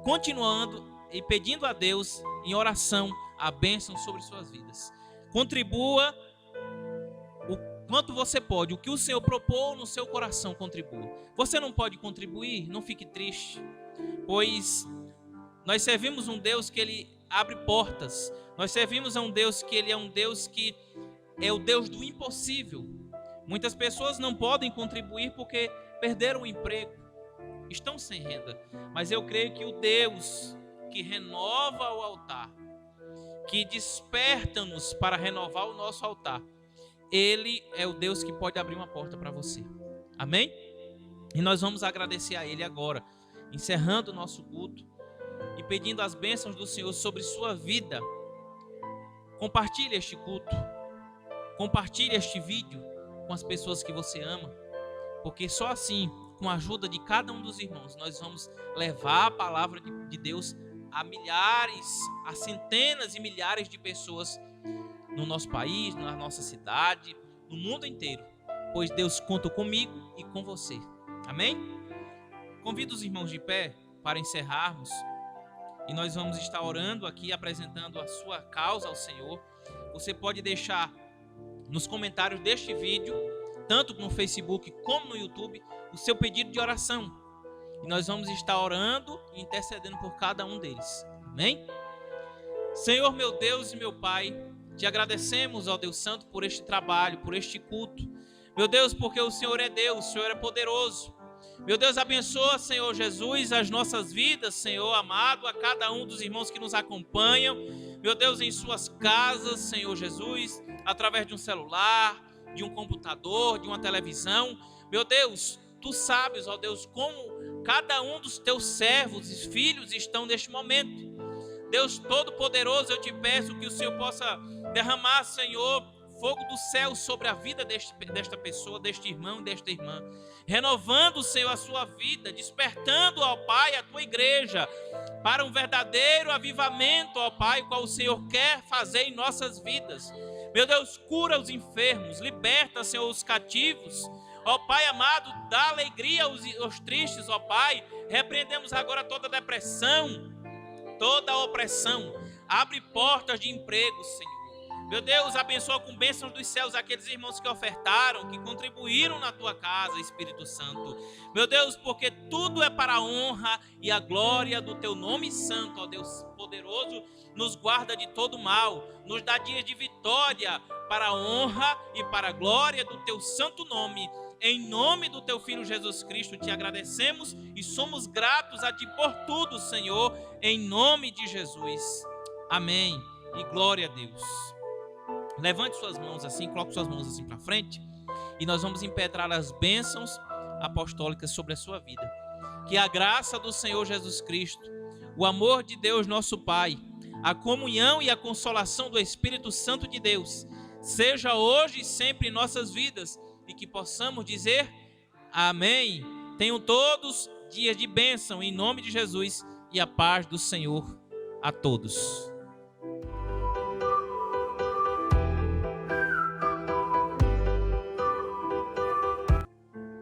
continuando e pedindo a Deus em oração a bênção sobre suas vidas. Contribua o quanto você pode, o que o Senhor propôs no seu coração, contribua. Você não pode contribuir? Não fique triste, pois nós servimos um Deus que Ele abre portas. Nós servimos a um Deus que Ele é um Deus que é o Deus do impossível. Muitas pessoas não podem contribuir porque perderam o emprego, estão sem renda. Mas eu creio que o Deus que renova o altar, que desperta-nos para renovar o nosso altar, Ele é o Deus que pode abrir uma porta para você. Amém? E nós vamos agradecer a Ele agora, encerrando o nosso culto e pedindo as bênçãos do Senhor sobre sua vida. Compartilhe este culto, compartilhe este vídeo com as pessoas que você ama, porque só assim, com a ajuda de cada um dos irmãos, nós vamos levar a palavra de Deus a milhares, a centenas e milhares de pessoas no nosso país, na nossa cidade, no mundo inteiro, pois Deus conta comigo e com você. Amém? Convido os irmãos de pé para encerrarmos, e nós vamos estar orando aqui, apresentando a sua causa ao Senhor. Você pode deixar nos comentários deste vídeo, tanto no Facebook como no YouTube, o seu pedido de oração. E nós vamos estar orando e intercedendo por cada um deles. Amém? Senhor, meu Deus e meu Pai, te agradecemos, ó Deus Santo, por este trabalho, por este culto. Meu Deus, porque o Senhor é Deus, o Senhor é poderoso. Meu Deus, abençoa, Senhor Jesus, as nossas vidas, Senhor amado, a cada um dos irmãos que nos acompanham. Meu Deus, em suas casas, Senhor Jesus, através de um celular, de um computador, de uma televisão. Meu Deus, Tu sabes, ó Deus, como cada um dos Teus servos e filhos estão neste momento. Deus Todo-Poderoso, eu te peço que o Senhor possa derramar, Senhor, fogo do céu sobre a vida desta pessoa, deste irmão, desta irmã, renovando, Senhor, a sua vida, despertando, ó Pai, a Tua igreja para um verdadeiro avivamento, ó Pai, qual o Senhor quer fazer em nossas vidas. Meu Deus, cura os enfermos, liberta, Senhor, os cativos, ó Pai amado, dá alegria aos tristes, ó Pai. Repreendemos agora toda depressão, toda opressão, abre portas de emprego, Senhor. Meu Deus, abençoa com bênçãos dos céus aqueles irmãos que ofertaram, que contribuíram na Tua casa, Espírito Santo. Meu Deus, porque tudo é para a honra e a glória do Teu nome santo, ó Deus poderoso. Nos guarda de todo mal, nos dá dias de vitória, para a honra e para a glória do teu santo nome. Em nome do teu Filho Jesus Cristo te agradecemos e somos gratos a ti por tudo, Senhor, em nome de Jesus. Amém e glória a Deus. Levante suas mãos assim, coloque suas mãos assim para frente e nós vamos impetrar as bênçãos apostólicas sobre a sua vida. Que a graça do Senhor Jesus Cristo, o amor de Deus nosso Pai, a comunhão e a consolação do Espírito Santo de Deus seja hoje e sempre em nossas vidas e que possamos dizer amém. Tenham todos dias de bênção em nome de Jesus e a paz do Senhor a todos.